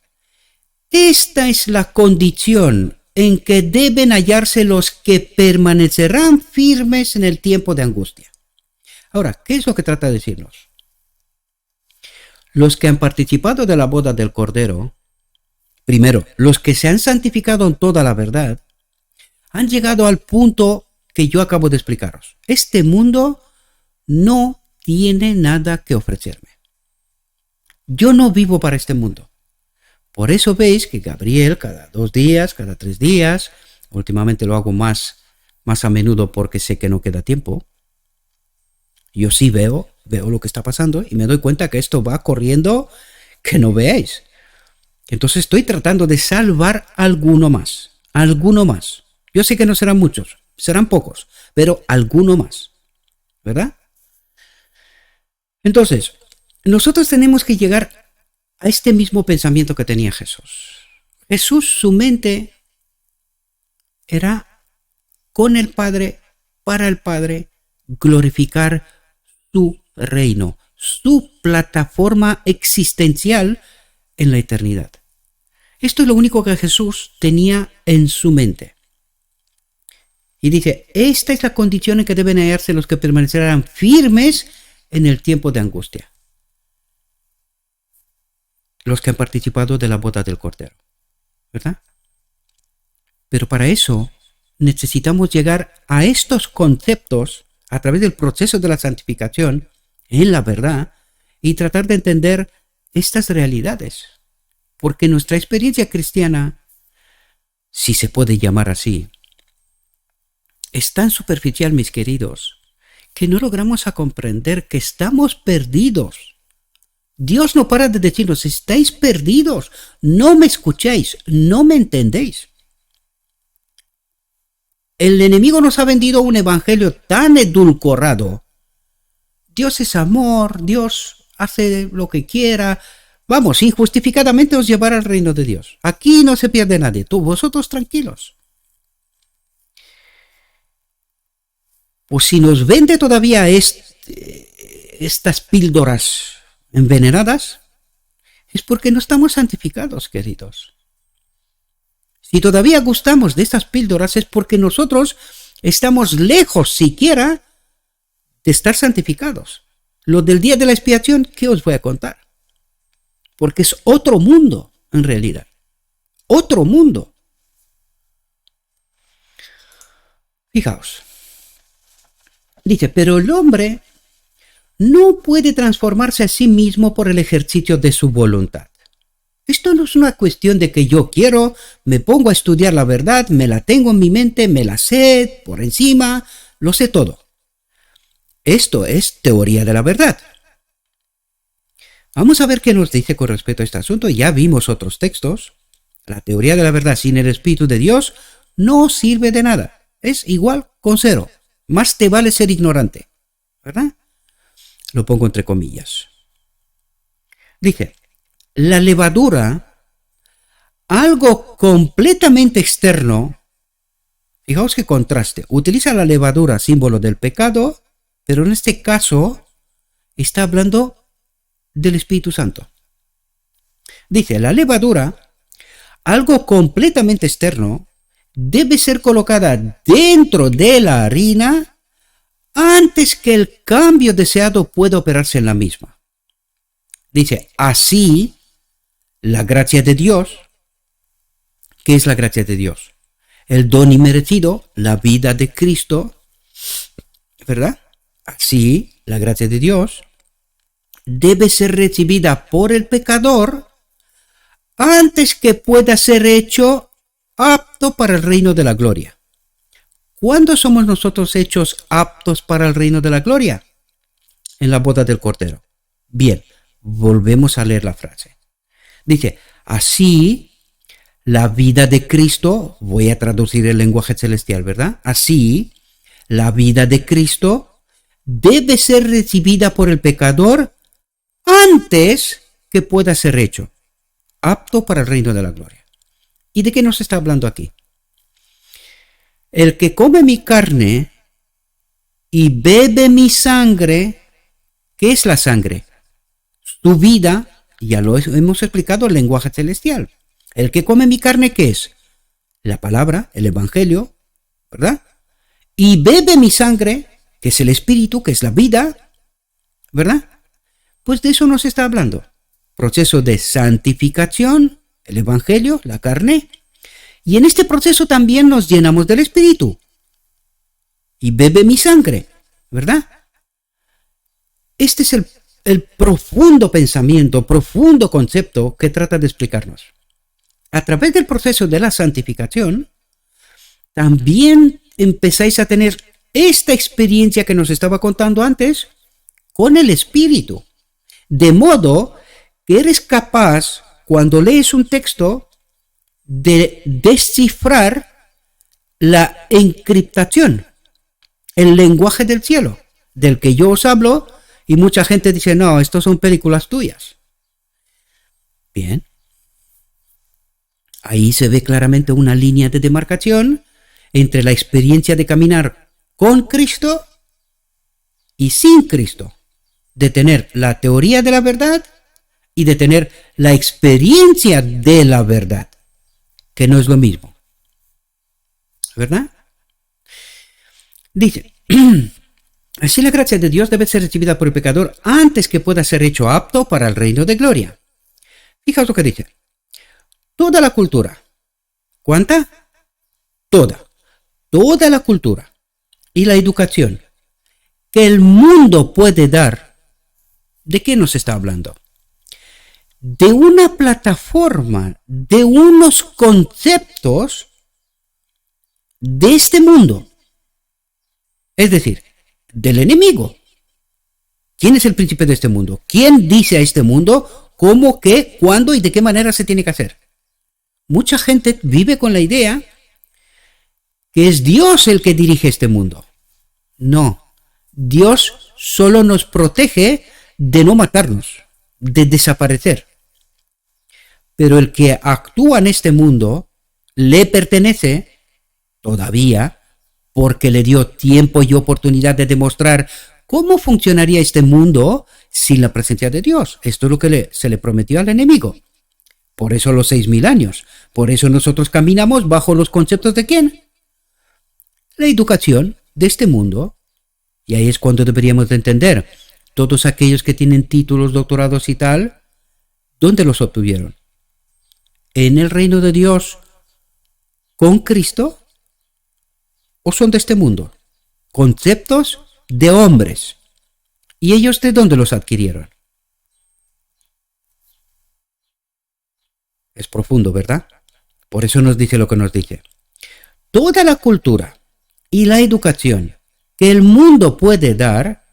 Esta es la condición en que deben hallarse los que permanecerán firmes en el tiempo de angustia. Ahora, ¿qué es lo que trata de decirnos? Los que han participado de la boda del Cordero, primero, los que se han santificado en toda la verdad, han llegado al punto que yo acabo de explicaros. Este mundo no tiene nada que ofrecerme. Yo no vivo para este mundo. Por eso veis que Gabriel cada 2 días, cada 3 días, últimamente lo hago más a menudo porque sé que no queda tiempo. Yo sí veo lo que está pasando y me doy cuenta que esto va corriendo que no veáis. Entonces estoy tratando de salvar alguno más. Yo sé que no serán muchos, serán pocos, pero alguno más. ¿Verdad? Entonces, nosotros tenemos que llegar a este mismo pensamiento que tenía Jesús. Jesús, su mente era con el Padre, para el Padre, glorificar su reino, su plataforma existencial en la eternidad. Esto es lo único que Jesús tenía en su mente. Y dice, esta es la condición en que deben hallarse los que permanecerán firmes en el tiempo de angustia. Los que han participado de la boda del Cordero, ¿verdad? Pero para eso necesitamos llegar a estos conceptos a través del proceso de la santificación en la verdad y tratar de entender estas realidades. Porque nuestra experiencia cristiana, si se puede llamar así, es tan superficial, mis queridos, que no logramos a comprender que estamos perdidos. Dios no para de decirnos, estáis perdidos, no me escucháis, no me entendéis. El enemigo nos ha vendido un evangelio tan edulcorado. Dios es amor, Dios hace lo que quiera. Vamos, injustificadamente os llevará al reino de Dios. Aquí no se pierde nadie, vosotros tranquilos. Pues si nos vende todavía estas píldoras envenenadas, es porque no estamos santificados, queridos. Si todavía gustamos de estas píldoras es porque nosotros estamos lejos siquiera de estar santificados. Lo del día de la expiación, ¿qué os voy a contar? Porque es otro mundo, en realidad. Otro mundo. Fijaos. Dice, pero el hombre no puede transformarse a sí mismo por el ejercicio de su voluntad. Esto no es una cuestión de que yo quiero, me pongo a estudiar la verdad, me la tengo en mi mente, me la sé por encima, lo sé todo. Esto es teoría de la verdad. Vamos a ver qué nos dice con respecto a este asunto. Ya vimos otros textos. La teoría de la verdad sin el Espíritu de Dios no sirve de nada. Es igual con cero. Más te vale ser ignorante, ¿verdad? Lo pongo entre comillas. Dice, la levadura, algo completamente externo, fijaos qué contraste, utiliza la levadura, símbolo del pecado, pero en este caso está hablando del Espíritu Santo. Dice, la levadura, algo completamente externo, debe ser colocada dentro de la harina antes que el cambio deseado pueda operarse en la misma. Dice, así, la gracia de Dios, ¿qué es la gracia de Dios? El don inmerecido, la vida de Cristo, ¿verdad? Así, la gracia de Dios debe ser recibida por el pecador antes que pueda ser hecho apto para el reino de la gloria. ¿Cuándo somos nosotros hechos aptos para el reino de la gloria? En la boda del Cordero. Bien, volvemos a leer la frase. Dice, así la vida de Cristo, voy a traducir el lenguaje celestial, ¿verdad? Así, la vida de Cristo debe ser recibida por el pecador antes que pueda ser hecho apto para el reino de la gloria. ¿Y de qué nos está hablando aquí? El que come mi carne y bebe mi sangre, ¿qué es la sangre? Su vida, ya lo hemos explicado, el lenguaje celestial. El que come mi carne, ¿qué es? La palabra, el evangelio, ¿verdad? Y bebe mi sangre, que es el espíritu, que es la vida, ¿verdad? Pues de eso nos está hablando. Proceso de santificación, el evangelio, la carne. Y en este proceso también nos llenamos del espíritu. Y bebe mi sangre, ¿verdad? Este es el profundo pensamiento, profundo concepto que trata de explicarnos. A través del proceso de la santificación, también empezáis a tener esta experiencia que nos estaba contando antes con el espíritu. De modo que eres capaz, cuando lees un texto, de descifrar la encriptación, el lenguaje del cielo, del que yo os hablo, y mucha gente dice, no, estos son películas tuyas. Bien. Ahí se ve claramente una línea de demarcación entre la experiencia de caminar con Cristo y sin Cristo, de tener la teoría de la verdad y de tener la experiencia de la verdad, que no es lo mismo, ¿verdad? Dice, así la gracia de Dios debe ser recibida por el pecador antes que pueda ser hecho apto para el reino de gloria. Fijaos lo que dice. Toda la cultura. ¿Cuánta? Toda. Toda la cultura y la educación que el mundo puede dar. ¿De qué nos está hablando? De una plataforma, de unos conceptos de este mundo. Es decir, del enemigo. ¿Quién es el príncipe de este mundo? ¿Quién dice a este mundo cómo, qué, cuándo y de qué manera se tiene que hacer? Mucha gente vive con la idea que es Dios el que dirige este mundo. No, Dios solo nos protege de no matarnos, de desaparecer. Pero el que actúa en este mundo le pertenece todavía, porque le dio tiempo y oportunidad de demostrar cómo funcionaría este mundo sin la presencia de Dios. Esto es lo que se le prometió al enemigo. Por eso los 6.000 años. Por eso nosotros caminamos bajo los conceptos de ¿quién? La educación de este mundo. Y ahí es cuando deberíamos de entender. Todos aquellos que tienen títulos, doctorados y tal, ¿dónde los obtuvieron? ¿En el reino de Dios con Cristo? ¿O son de este mundo? Conceptos de hombres. ¿Y ellos de dónde los adquirieron? Es profundo, ¿verdad? Por eso nos dice lo que nos dice. Toda la cultura y la educación que el mundo puede dar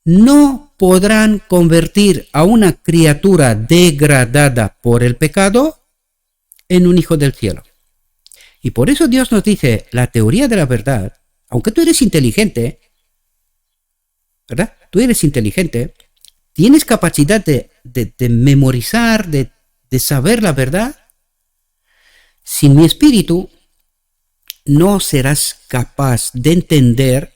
no podrán convertir a una criatura degradada por el pecado en un hijo del cielo. Y por eso Dios nos dice la teoría de la verdad, aunque tú eres inteligente, ¿verdad? Tú eres inteligente, tienes capacidad de memorizar, de saber la verdad. Sin mi espíritu no serás capaz de entender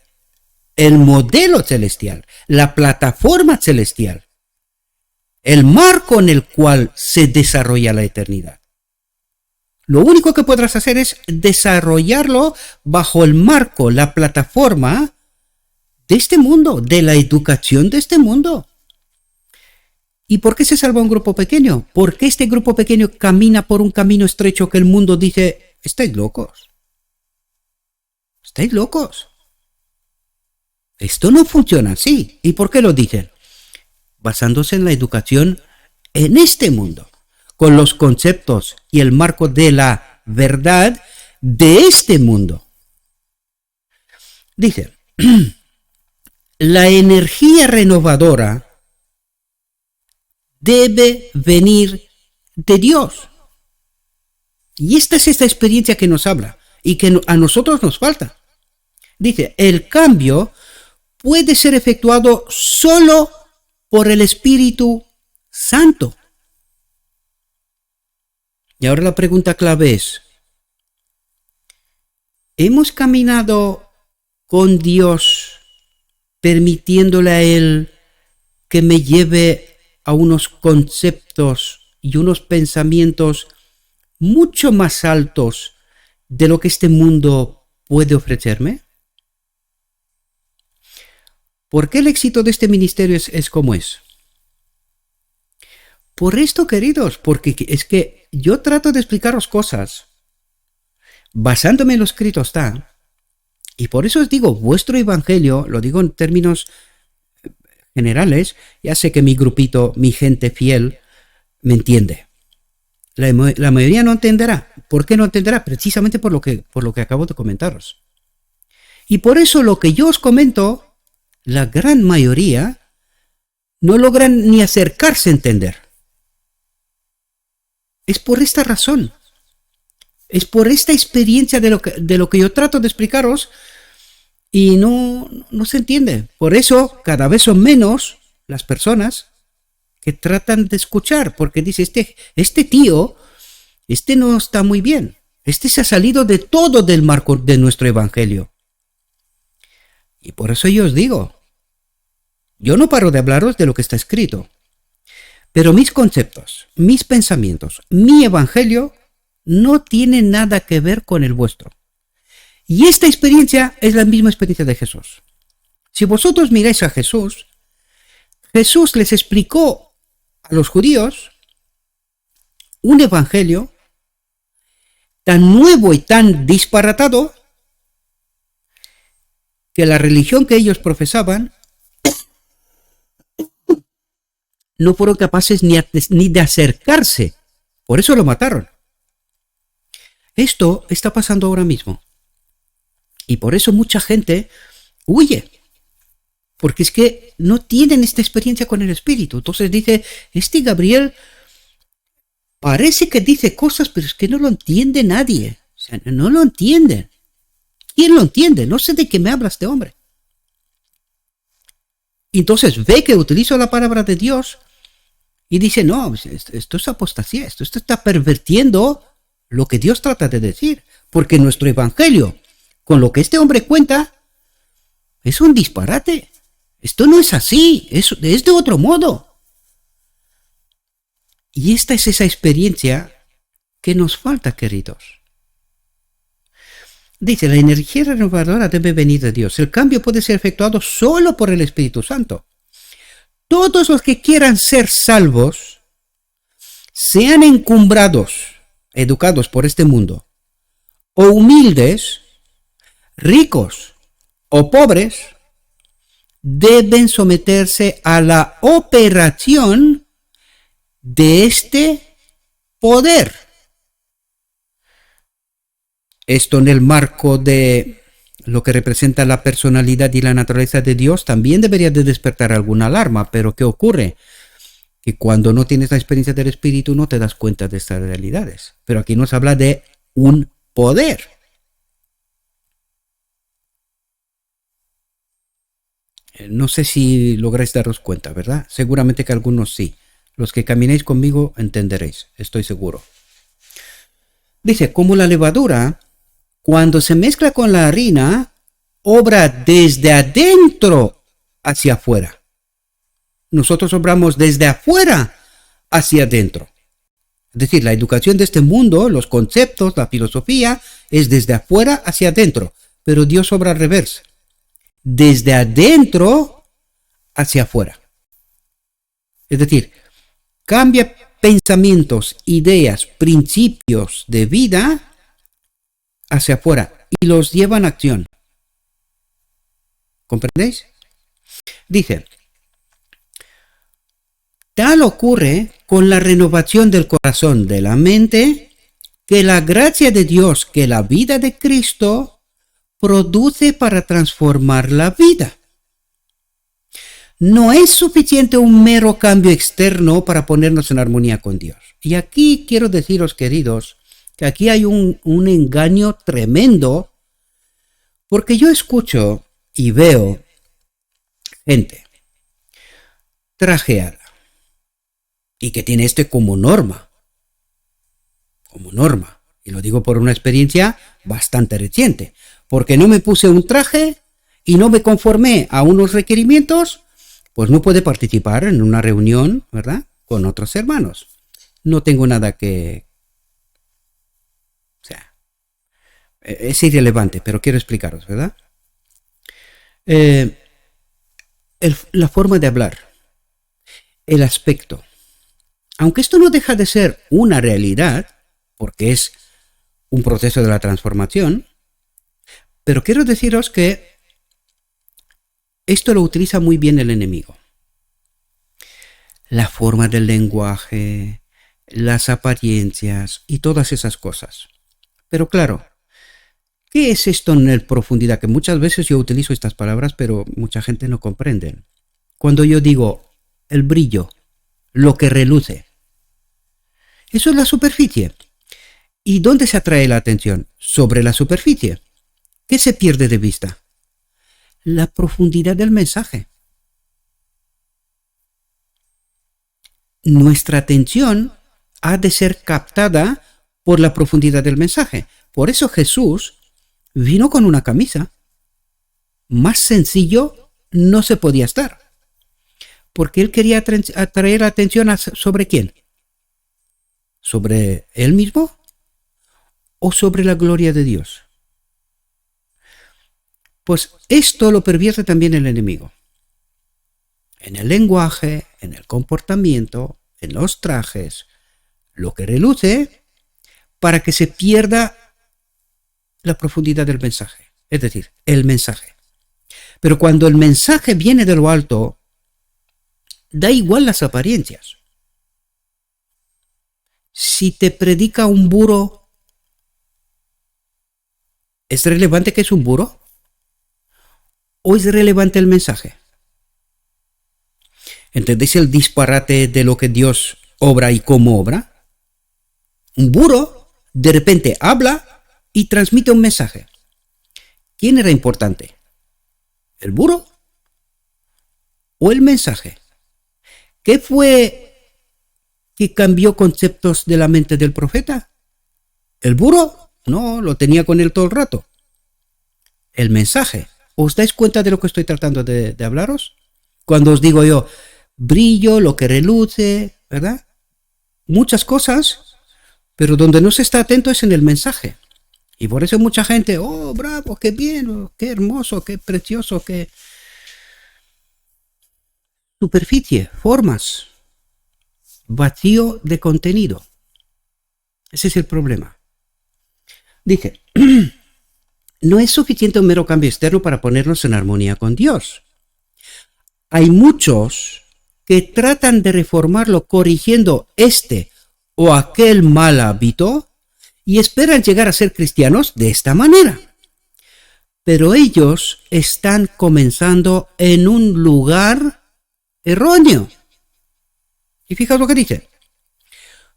el modelo celestial, la plataforma celestial, el marco en el cual se desarrolla la eternidad. Lo único que podrás hacer es desarrollarlo bajo el marco, la plataforma de este mundo, de la educación de este mundo. ¿Y por qué se salva un grupo pequeño? Porque este grupo pequeño camina por un camino estrecho que el mundo dice, estáis locos. Estáis locos. Esto no funciona así. ¿Y por qué lo dicen? Basándose en la educación en este mundo, con los conceptos y el marco de la verdad de este mundo. Dice, la energía renovadora debe venir de Dios. Y esta es esta experiencia que nos habla y que a nosotros nos falta. Dice, el cambio puede ser efectuado solo por el Espíritu Santo. Y ahora la pregunta clave es, ¿hemos caminado con Dios permitiéndole a Él que me lleve a unos conceptos y unos pensamientos mucho más altos de lo que este mundo puede ofrecerme? ¿Por qué el éxito de este ministerio es como es? Por esto, queridos, porque es que yo trato de explicaros cosas basándome en lo escrito está, y por eso os digo, vuestro evangelio, lo digo en términos generales, ya sé que mi grupito, mi gente fiel, me entiende. La mayoría no entenderá. ¿Por qué no entenderá? Precisamente por lo que acabo de comentaros. Y por eso lo que yo os comento, la gran mayoría no logran ni acercarse a entender. Es por esta razón. Es por esta experiencia de lo que yo trato de explicaros y no se entiende. Por eso cada vez son menos las personas que tratan de escuchar, porque dice, este tío, no está muy bien. Este se ha salido de todo del marco de nuestro evangelio. Y por eso yo os digo, yo no paro de hablaros de lo que está escrito, pero mis conceptos, mis pensamientos, mi evangelio no tiene nada que ver con el vuestro. Y esta experiencia es la misma experiencia de Jesús. Si vosotros miráis a Jesús, Jesús les explicó a los judíos un evangelio tan nuevo y tan disparatado que la religión que ellos profesaban no fueron capaces ni de acercarse. Por eso lo mataron. Esto está pasando ahora mismo. Y por eso mucha gente huye. Porque es que no tienen esta experiencia con el Espíritu. Entonces dice, este Gabriel parece que dice cosas, pero es que no lo entiende nadie. O sea, no lo entienden. ¿Quién lo entiende? No sé de qué me habla este hombre. Y entonces ve que utilizo la palabra de Dios y dice, no, esto es apostasía, esto está pervirtiendo lo que Dios trata de decir. Porque nuestro evangelio, con lo que este hombre cuenta, es un disparate. Esto no es así, es de otro modo. Y esta es esa experiencia que nos falta, queridos. Dice, la energía renovadora debe venir de Dios. El cambio puede ser efectuado solo por el Espíritu Santo. Todos los que quieran ser salvos, sean encumbrados, educados por este mundo, o humildes, ricos o pobres, deben someterse a la operación de este poder. Esto en el marco de lo que representa la personalidad y la naturaleza de Dios también debería de despertar alguna alarma, pero ¿qué ocurre? Que cuando no tienes la experiencia del Espíritu no te das cuenta de estas realidades. Pero aquí nos habla de un poder. No sé si lográis daros cuenta, ¿verdad? Seguramente que algunos sí. Los que caminéis conmigo entenderéis, estoy seguro. Dice, como la levadura, cuando se mezcla con la harina, obra desde adentro hacia afuera. Nosotros obramos desde afuera hacia adentro. Es decir, la educación de este mundo, los conceptos, la filosofía, es desde afuera hacia adentro. Pero Dios obra al revés. Desde adentro hacia afuera. Es decir, cambia pensamientos, ideas, principios de vida hacia afuera y los lleva en acción. ¿Comprendéis? Dice, tal ocurre con la renovación del corazón, de la mente, que la gracia de Dios, que la vida de Cristo produce para transformar la vida. No es suficiente un mero cambio externo para ponernos en armonía con Dios. Y aquí quiero deciros, queridos, que aquí hay un engaño tremendo, porque yo escucho y veo gente trajeada y que tiene como norma, y lo digo por una experiencia bastante reciente, porque no me puse un traje y no me conformé a unos requerimientos, pues no puede participar en una reunión, ¿verdad?, con otros hermanos. No tengo nada que... O sea, es irrelevante, pero quiero explicaros, ¿verdad? La forma de hablar, el aspecto. Aunque esto no deja de ser una realidad, porque es un proceso de la transformación, pero quiero deciros que esto lo utiliza muy bien el enemigo. La forma del lenguaje, las apariencias y todas esas cosas. Pero claro, ¿qué es esto en profundidad? Que muchas veces yo utilizo estas palabras, pero mucha gente no comprende. Cuando yo digo el brillo, lo que reluce, eso es la superficie. ¿Y dónde se atrae la atención? Sobre la superficie. ¿Qué se pierde de vista? La profundidad del mensaje. Nuestra atención ha de ser captada por la profundidad del mensaje. Por eso Jesús vino con una camisa. Más sencillo no se podía estar. Porque él quería atraer atención ¿sobre quién? ¿Sobre él mismo o sobre la gloria de Dios? Pues esto lo pervierte también el enemigo. En el lenguaje, en el comportamiento, en los trajes, lo que reluce para que se pierda la profundidad del mensaje. Es decir, el mensaje. Pero cuando el mensaje viene de lo alto, da igual las apariencias. Si te predica un burro, ¿es relevante que es un burro? ¿O es relevante el mensaje? ¿Entendéis el disparate de lo que Dios obra y cómo obra? Un burro de repente habla y transmite un mensaje. ¿Quién era importante? ¿El burro o el mensaje? ¿Qué fue que cambió conceptos de la mente del profeta? ¿El burro? No, lo tenía con él todo el rato. El mensaje. ¿Os dais cuenta de lo que estoy tratando de hablaros? Cuando os digo yo, brillo, lo que reluce, ¿verdad? Muchas cosas, pero donde no se está atento es en el mensaje. Y por eso mucha gente, oh, bravo, qué bien, oh, qué hermoso, qué precioso, qué... Superficie, formas, vacío de contenido. Ese es el problema. Dije, no es suficiente un mero cambio externo para ponernos en armonía con Dios. Hay muchos que tratan de reformarlo corrigiendo este o aquel mal hábito y esperan llegar a ser cristianos de esta manera. Pero ellos están comenzando en un lugar erróneo. Y fijaos lo que dice.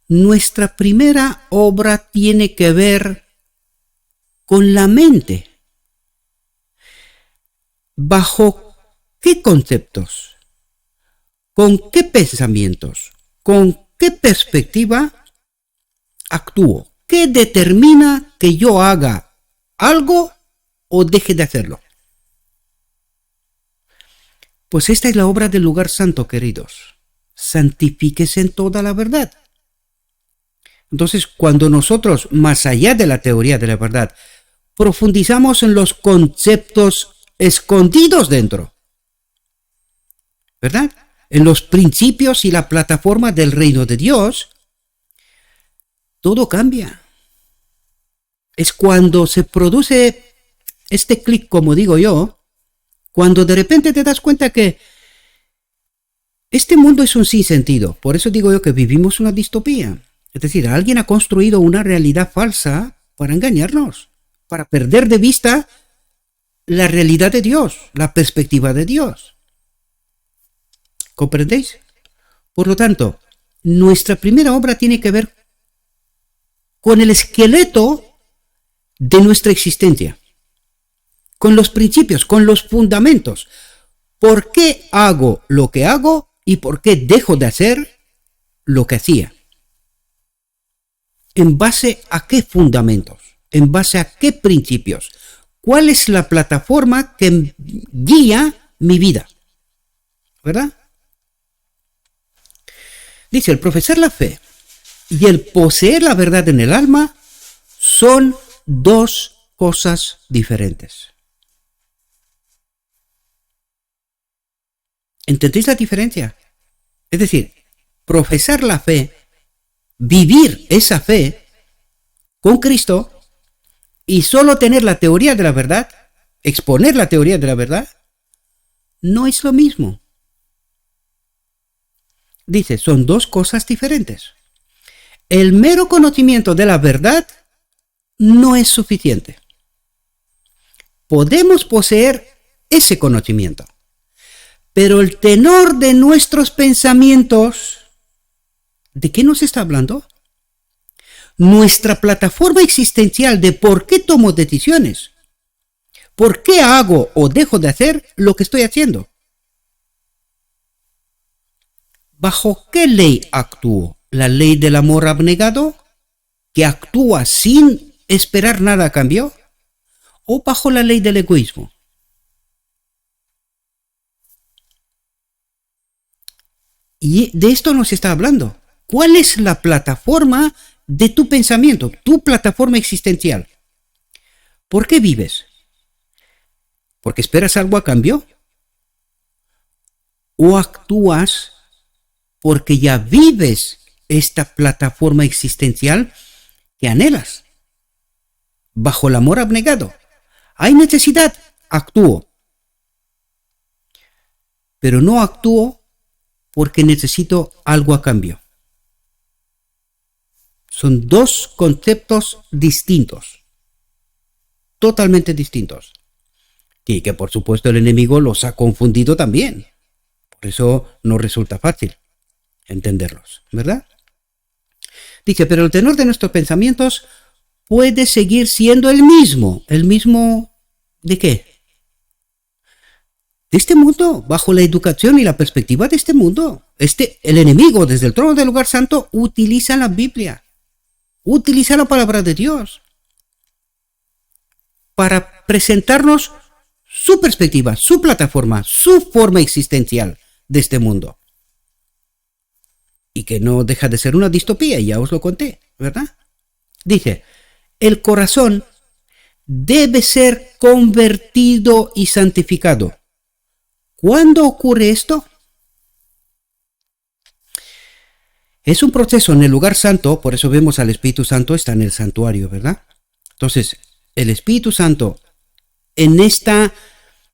Nuestra primera obra tiene que ver con la mente. ¿Bajo qué conceptos? ¿Con qué pensamientos? ¿Con qué perspectiva actúo? ¿Qué determina que yo haga algo o deje de hacerlo? Pues esta es la obra del lugar santo, queridos. Santifíquese en toda la verdad. Entonces, cuando nosotros, más allá de la teoría de la verdad, profundizamos en los conceptos escondidos dentro, ¿verdad? En los principios y la plataforma del reino de Dios, todo cambia. Es cuando se produce este clic, como digo yo, cuando de repente te das cuenta que este mundo es un sinsentido. Por eso digo yo que vivimos una distopía. Es decir, alguien ha construido una realidad falsa para engañarnos, para perder de vista la realidad de Dios, la perspectiva de Dios. ¿Comprendéis? Por lo tanto, nuestra primera obra tiene que ver con el esqueleto de nuestra existencia, con los principios, con los fundamentos. ¿Por qué hago lo que hago y por qué dejo de hacer lo que hacía? ¿En base a qué fundamentos? ¿En base a qué principios? ¿Cuál es la plataforma que guía mi vida? ¿Verdad? Dice, el profesar la fe y el poseer la verdad en el alma son dos cosas diferentes. ¿Entendéis la diferencia? Es decir, profesar la fe, vivir esa fe con Cristo y solo tener la teoría de la verdad, exponer la teoría de la verdad, no es lo mismo. Dice, son dos cosas diferentes. El mero conocimiento de la verdad no es suficiente. Podemos poseer ese conocimiento, pero el tenor de nuestros pensamientos, ¿de qué nos está hablando? Nuestra plataforma existencial de por qué tomo decisiones, por qué hago o dejo de hacer lo que estoy haciendo. ¿Bajo qué ley actúo? ¿La ley del amor abnegado que actúa sin esperar nada a cambio, o bajo la ley del egoísmo. Y de esto nos está hablando. ¿Cuál es la plataforma de tu pensamiento, tu plataforma existencial? ¿Por qué vives? ¿Porque esperas algo a cambio? ¿O actúas porque ya vives esta plataforma existencial que anhelas? Bajo el amor abnegado. Hay necesidad, actúo. Pero no actúo porque necesito algo a cambio. Son dos conceptos distintos. Totalmente distintos. Y que por supuesto el enemigo los ha confundido también. Por eso no resulta fácil entenderlos, ¿verdad? Dice, pero el tenor de nuestros pensamientos puede seguir siendo el mismo. ¿El mismo de qué? De este mundo, bajo la educación y la perspectiva de este mundo. El enemigo, desde el trono del lugar santo, utiliza la Biblia. Utiliza la palabra de Dios para presentarnos su perspectiva, su plataforma, su forma existencial de este mundo. Y que no deja de ser una distopía, ya os lo conté, ¿verdad? Dice, el corazón debe ser convertido y santificado. ¿Cuándo ocurre esto? Es un proceso en el lugar santo, por eso vemos al Espíritu Santo, está en el santuario, ¿verdad? Entonces, el Espíritu Santo en esta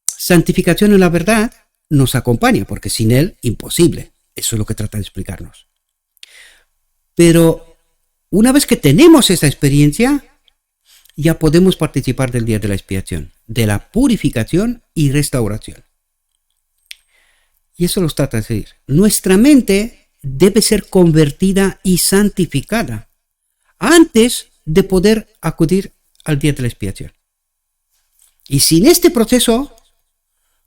santificación en la verdad nos acompaña, porque sin él, imposible. Eso es lo que trata de explicarnos. Pero una vez que tenemos esa experiencia, ya podemos participar del día de la expiación, de la purificación y restauración. Y eso los trata de decir. Nuestra mente debe ser convertida y santificada antes de poder acudir al día de la expiación. Y sin este proceso,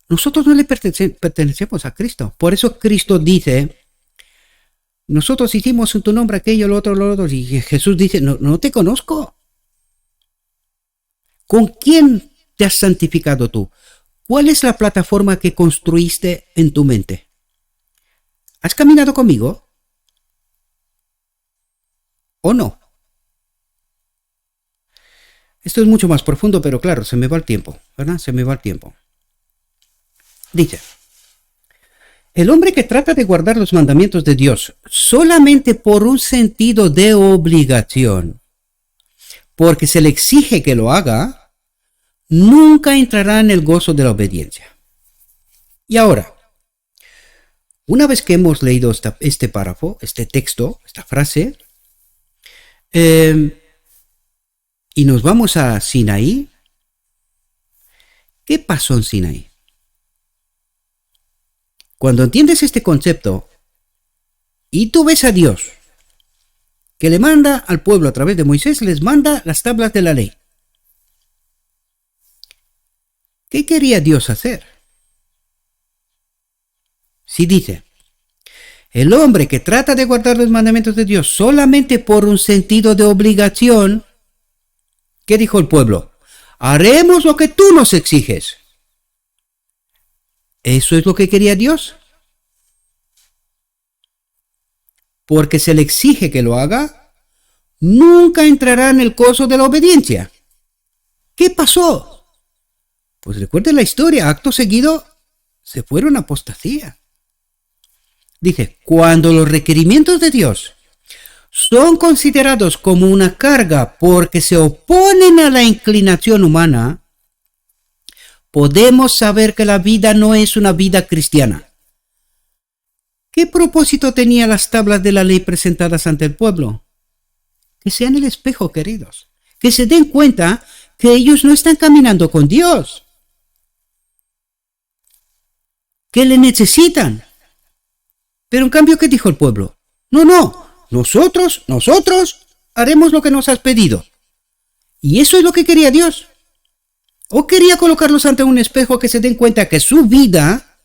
nosotros no le pertenecemos a Cristo. Por eso Cristo dice, nosotros hicimos en tu nombre aquello, lo otro, y Jesús dice, no te conozco. ¿Con quién te has santificado tú? ¿Cuál es la plataforma que construiste en tu mente? ¿Has caminado conmigo? ¿O no? Esto es mucho más profundo, pero claro, se me va el tiempo, ¿verdad? Se me va el tiempo. Dice, el hombre que trata de guardar los mandamientos de Dios solamente por un sentido de obligación, porque se le exige que lo haga, nunca entrará en el gozo de la obediencia. Y ahora, una vez que hemos leído este párrafo, este texto, esta frase, y nos vamos a Sinaí, ¿qué pasó en Sinaí? Cuando entiendes este concepto y tú ves a Dios que le manda al pueblo a través de Moisés, les manda las tablas de la ley. ¿Qué quería Dios hacer? Si dice, el hombre que trata de guardar los mandamientos de Dios solamente por un sentido de obligación, ¿qué dijo el pueblo? Haremos lo que tú nos exiges. ¿Eso es lo que quería Dios? Porque se le exige que lo haga, nunca entrará en el gozo de la obediencia. ¿Qué pasó? Pues recuerden la historia, acto seguido se fueron a apostasía. Dice, cuando los requerimientos de Dios son considerados como una carga porque se oponen a la inclinación humana, podemos saber que la vida no es una vida cristiana. ¿Qué propósito tenían las tablas de la ley presentadas ante el pueblo? Que sean el espejo, queridos. Que se den cuenta que ellos no están caminando con Dios. Que le necesitan. Pero en cambio, ¿qué dijo el pueblo? No, nosotros haremos lo que nos has pedido. Y eso es lo que quería Dios. ¿O quería colocarlos ante un espejo que se den cuenta que su vida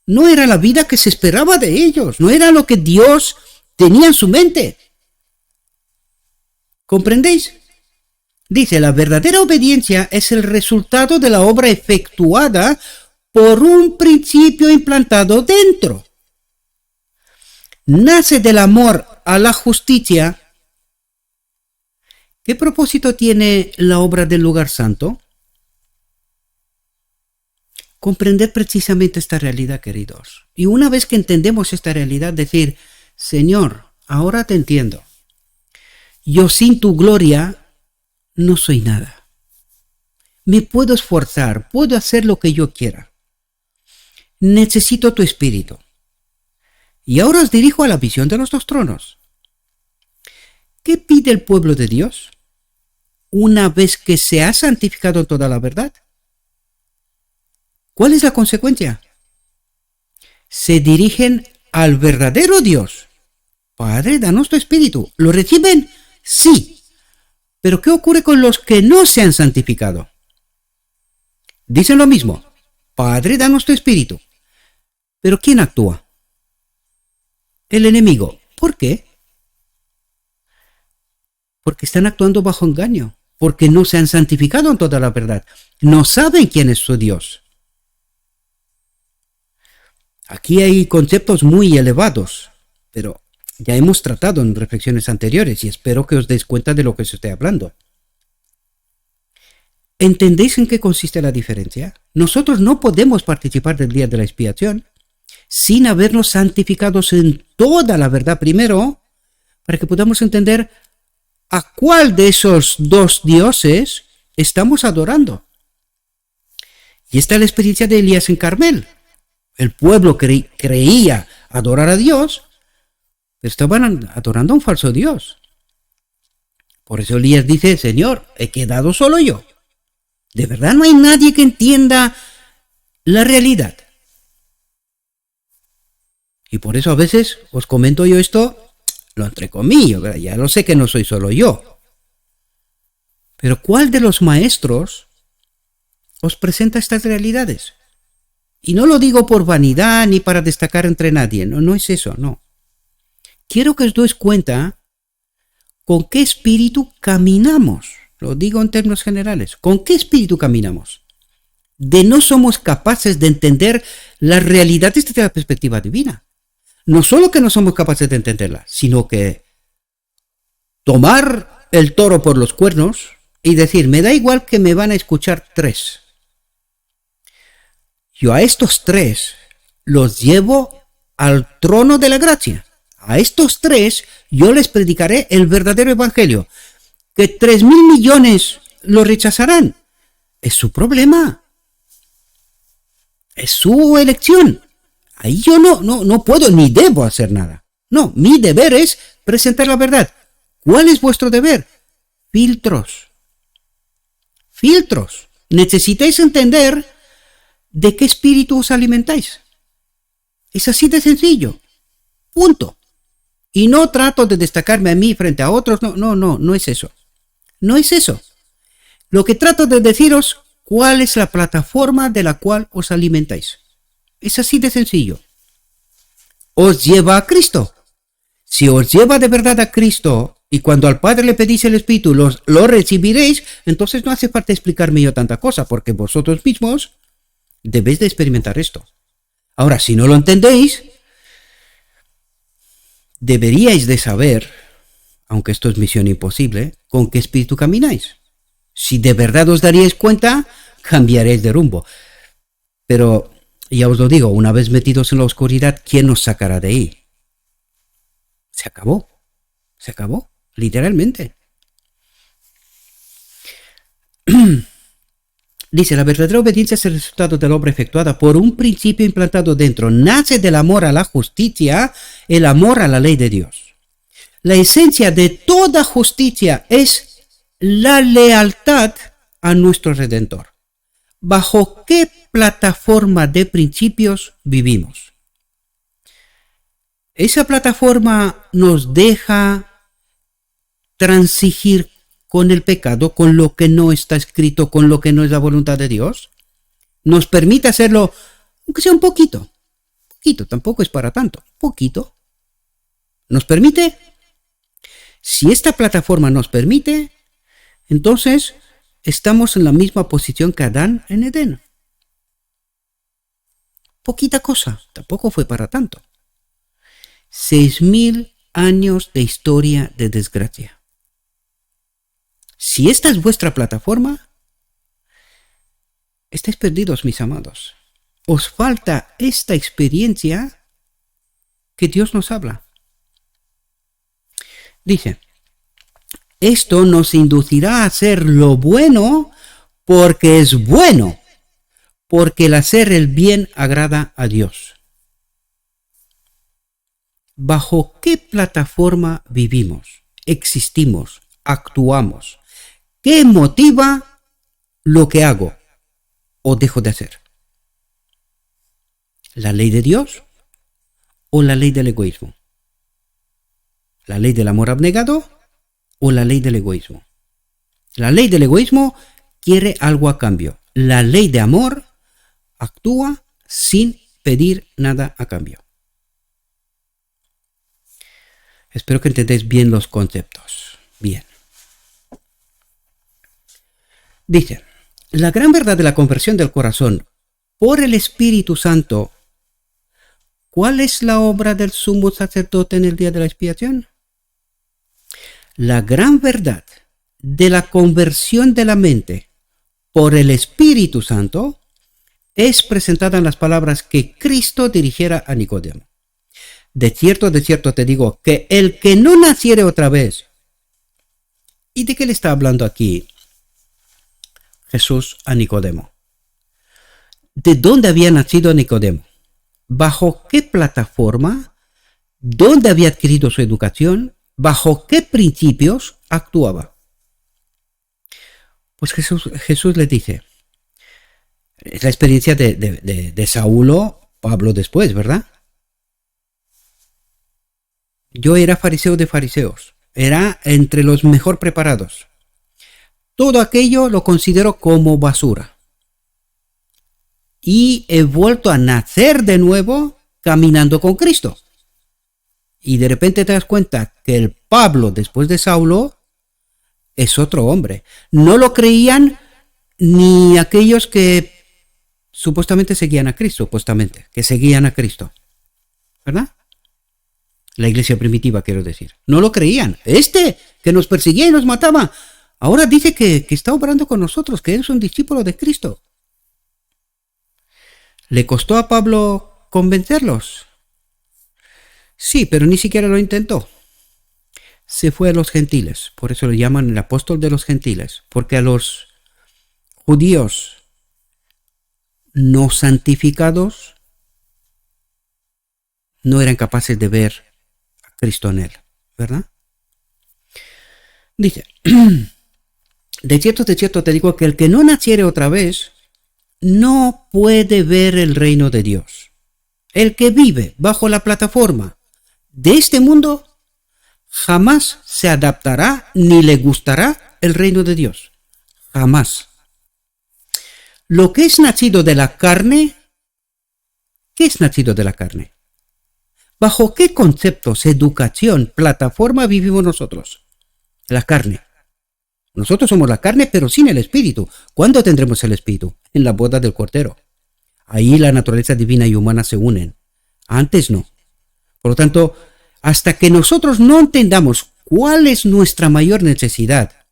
no era la vida que se esperaba de ellos, no era lo que Dios tenía en su mente? ¿Comprendéis? Dice, la verdadera obediencia es el resultado de la obra efectuada por un principio implantado dentro. Nace del amor a la justicia. ¿Qué propósito tiene la obra del lugar santo? Comprender precisamente esta realidad, queridos. Y una vez que entendemos esta realidad, decir, Señor, ahora te entiendo. Yo sin tu gloria no soy nada. Me puedo esforzar, puedo hacer lo que yo quiera. Necesito tu espíritu. Y ahora os dirijo a la visión de los dos tronos. ¿Qué pide el pueblo de Dios una vez que se ha santificado en toda la verdad? ¿Cuál es la consecuencia? Se dirigen al verdadero Dios. Padre, danos tu espíritu. ¿Lo reciben? Sí. Pero ¿qué ocurre con los que no se han santificado? Dicen lo mismo. Padre, danos tu espíritu. Pero ¿quién actúa? El enemigo. ¿Por qué? Porque están actuando bajo engaño. Porque no se han santificado en toda la verdad. No saben quién es su Dios. Aquí hay conceptos muy elevados, pero ya hemos tratado en reflexiones anteriores y espero que os deis cuenta de lo que os estoy hablando. ¿Entendéis en qué consiste la diferencia? Nosotros no podemos participar del día de la expiación sin habernos santificados en toda la verdad primero, para que podamos entender a cuál de esos dos dioses estamos adorando. Y esta es la experiencia de Elías en Carmel. El pueblo creía adorar a Dios, pero estaban adorando a un falso Dios. Por eso Elías dice, Señor, he quedado solo yo. De verdad no hay nadie que entienda la realidad. Y por eso a veces os comento yo esto, lo entrecomillo, ¿verdad? Ya lo sé que no soy solo yo. Pero ¿cuál de los maestros os presenta estas realidades? Y no lo digo por vanidad ni para destacar entre nadie, no es eso, no. Quiero que os deis cuenta con qué espíritu caminamos. Lo digo en términos generales. ¿Con qué espíritu caminamos? De no somos capaces de entender las realidades desde la perspectiva divina. No solo que no somos capaces de entenderla, sino que tomar el toro por los cuernos y decir, me da igual que me van a escuchar 3. Yo a estos 3 los llevo al trono de la gracia. A estos 3 yo les predicaré el verdadero evangelio. Que 3.000 millones lo rechazarán. Es su problema. Es su elección. Ahí yo no puedo ni debo hacer nada. No, mi deber es presentar la verdad. ¿Cuál es vuestro deber? Filtros. Filtros. Necesitáis entender de qué espíritu os alimentáis. Es así de sencillo. Punto. Y no trato de destacarme a mí frente a otros. No es eso. No es eso. Lo que trato de deciros, cuál es la plataforma de la cual os alimentáis. Es así de sencillo. Os lleva a Cristo. Si os lleva de verdad a Cristo y cuando al Padre le pedís el Espíritu lo recibiréis, entonces no hace falta explicarme yo tanta cosa, porque vosotros mismos debéis de experimentar esto. Ahora, si no lo entendéis, deberíais de saber, aunque esto es misión imposible, con qué espíritu camináis. Si de verdad os daríais cuenta, cambiaréis de rumbo. Pero ya os lo digo, una vez metidos en la oscuridad, ¿quién nos sacará de ahí? Se acabó. Se acabó, literalmente. Dice, la verdadera obediencia es el resultado de la obra efectuada por un principio implantado dentro. Nace del amor a la justicia, el amor a la ley de Dios. La esencia de toda justicia es la lealtad a nuestro Redentor. ¿Bajo qué plataforma de principios vivimos? Esa plataforma nos deja transigir con el pecado, con lo que no está escrito, con lo que no es la voluntad de Dios. Nos permite hacerlo, aunque sea un poquito. Poquito, tampoco es para tanto. Poquito. Nos permite. Si esta plataforma nos permite, entonces estamos en la misma posición que Adán en Edén. Poquita cosa, tampoco fue para tanto. 6.000 años de historia de desgracia. Si esta es vuestra plataforma, estáis perdidos, mis amados. Os falta esta experiencia que Dios nos habla. Dice, esto nos inducirá a hacer lo bueno porque es bueno, porque el hacer el bien agrada a Dios. ¿Bajo qué plataforma vivimos, existimos, actuamos? ¿Qué motiva lo que hago o dejo de hacer? ¿La ley de Dios o la ley del egoísmo? ¿La ley del amor abnegado o la ley del egoísmo? La ley del egoísmo quiere algo a cambio. La ley de amor actúa sin pedir nada a cambio. Espero que entendáis bien los conceptos. Bien. Dice, la gran verdad de la conversión del corazón por el Espíritu Santo. ¿Cuál es la obra del sumo sacerdote en el día de la expiación? La gran verdad de la conversión de la mente por el Espíritu Santo es presentada en las palabras que Cristo dirigiera a Nicodemo. De cierto te digo que el que no naciere otra vez. ¿Y de qué le está hablando aquí Jesús a Nicodemo? ¿De dónde había nacido Nicodemo? ¿Bajo qué plataforma? ¿Dónde había adquirido su educación? ¿Bajo qué principios actuaba? Pues Jesús le dice, es la experiencia de Saulo, Pablo después, ¿verdad? Yo era fariseo de fariseos, era entre los mejor preparados. Todo aquello lo considero como basura. Y he vuelto a nacer de nuevo caminando con Cristo. Y de repente te das cuenta que el Pablo después de Saulo es otro hombre. No lo creían ni aquellos que supuestamente seguían a Cristo, que seguían a Cristo. ¿Verdad? La iglesia primitiva, quiero decir. No lo creían. Este que nos perseguía y nos mataba, ahora dice que está obrando con nosotros, que es un discípulo de Cristo. ¿Le costó a Pablo convencerlos? Sí, pero ni siquiera lo intentó. Se fue a los gentiles, por eso lo llaman el apóstol de los gentiles, porque a los judíos no santificados no eran capaces de ver a Cristo en él, ¿verdad? Dice, de cierto te digo que el que no naciere otra vez no puede ver el reino de Dios. El que vive bajo la plataforma de este mundo jamás se adaptará ni le gustará el reino de Dios. Jamás. Lo que es nacido de la carne, ¿qué es nacido de la carne? ¿Bajo qué conceptos, educación, plataforma vivimos nosotros? La carne. Nosotros somos la carne, pero sin el espíritu. ¿Cuándo tendremos el espíritu? En la boda del Cordero. Ahí la naturaleza divina y humana se unen. Antes no. Por lo tanto, hasta que nosotros no entendamos cuál es nuestra mayor necesidad,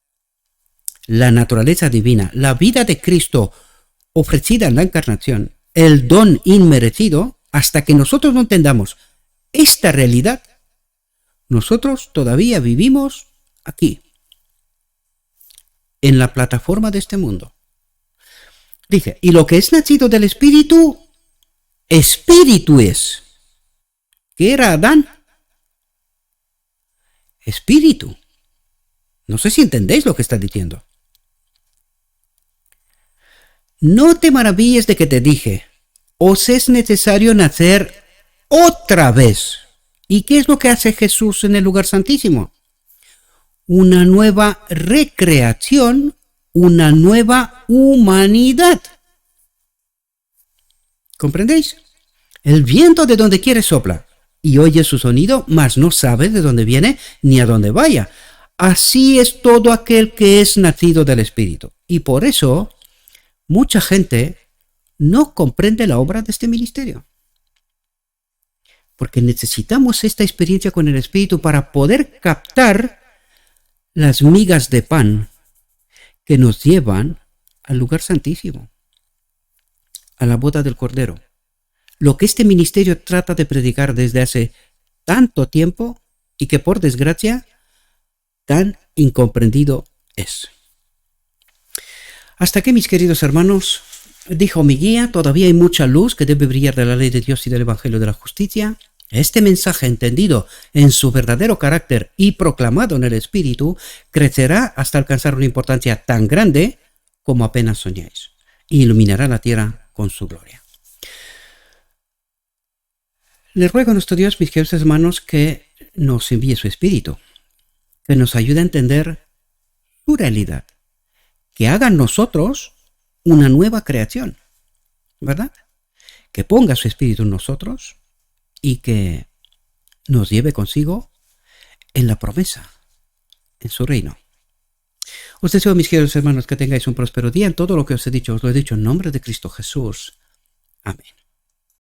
la naturaleza divina, la vida de Cristo ofrecida en la encarnación, el don inmerecido, hasta que nosotros no entendamos esta realidad, nosotros todavía vivimos aquí, en la plataforma de este mundo. Dice, y lo que es nacido del Espíritu, Espíritu es. ¿Qué era Adán? Espíritu. No sé si entendéis lo que está diciendo. No te maravilles de que te dije, os es necesario nacer otra vez. ¿Y qué es lo que hace Jesús en el lugar santísimo? Una nueva recreación, una nueva humanidad. ¿Comprendéis? El viento de donde quiere sopla y oye su sonido, mas no sabe de dónde viene ni a dónde vaya. Así es todo aquel que es nacido del Espíritu. Y por eso mucha gente no comprende la obra de este ministerio. Porque necesitamos esta experiencia con el Espíritu para poder captar las migas de pan que nos llevan al lugar santísimo, a la boda del Cordero. Lo que este ministerio trata de predicar desde hace tanto tiempo y que por desgracia tan incomprendido es. Hasta aquí, mis queridos hermanos, dijo mi guía, todavía hay mucha luz que debe brillar de la ley de Dios y del Evangelio de la Justicia. Este mensaje, entendido en su verdadero carácter y proclamado en el Espíritu, crecerá hasta alcanzar una importancia tan grande como apenas soñáis, y iluminará la tierra con su gloria. Le ruego a nuestro Dios, mis queridos hermanos, que nos envíe su Espíritu, que nos ayude a entender su realidad, que haga en nosotros una nueva creación, ¿verdad? Que ponga su Espíritu en nosotros y que nos lleve consigo en la promesa, en su reino. Os deseo, mis queridos hermanos, que tengáis un próspero día. En todo lo que os he dicho, os lo he dicho en nombre de Cristo Jesús. Amén.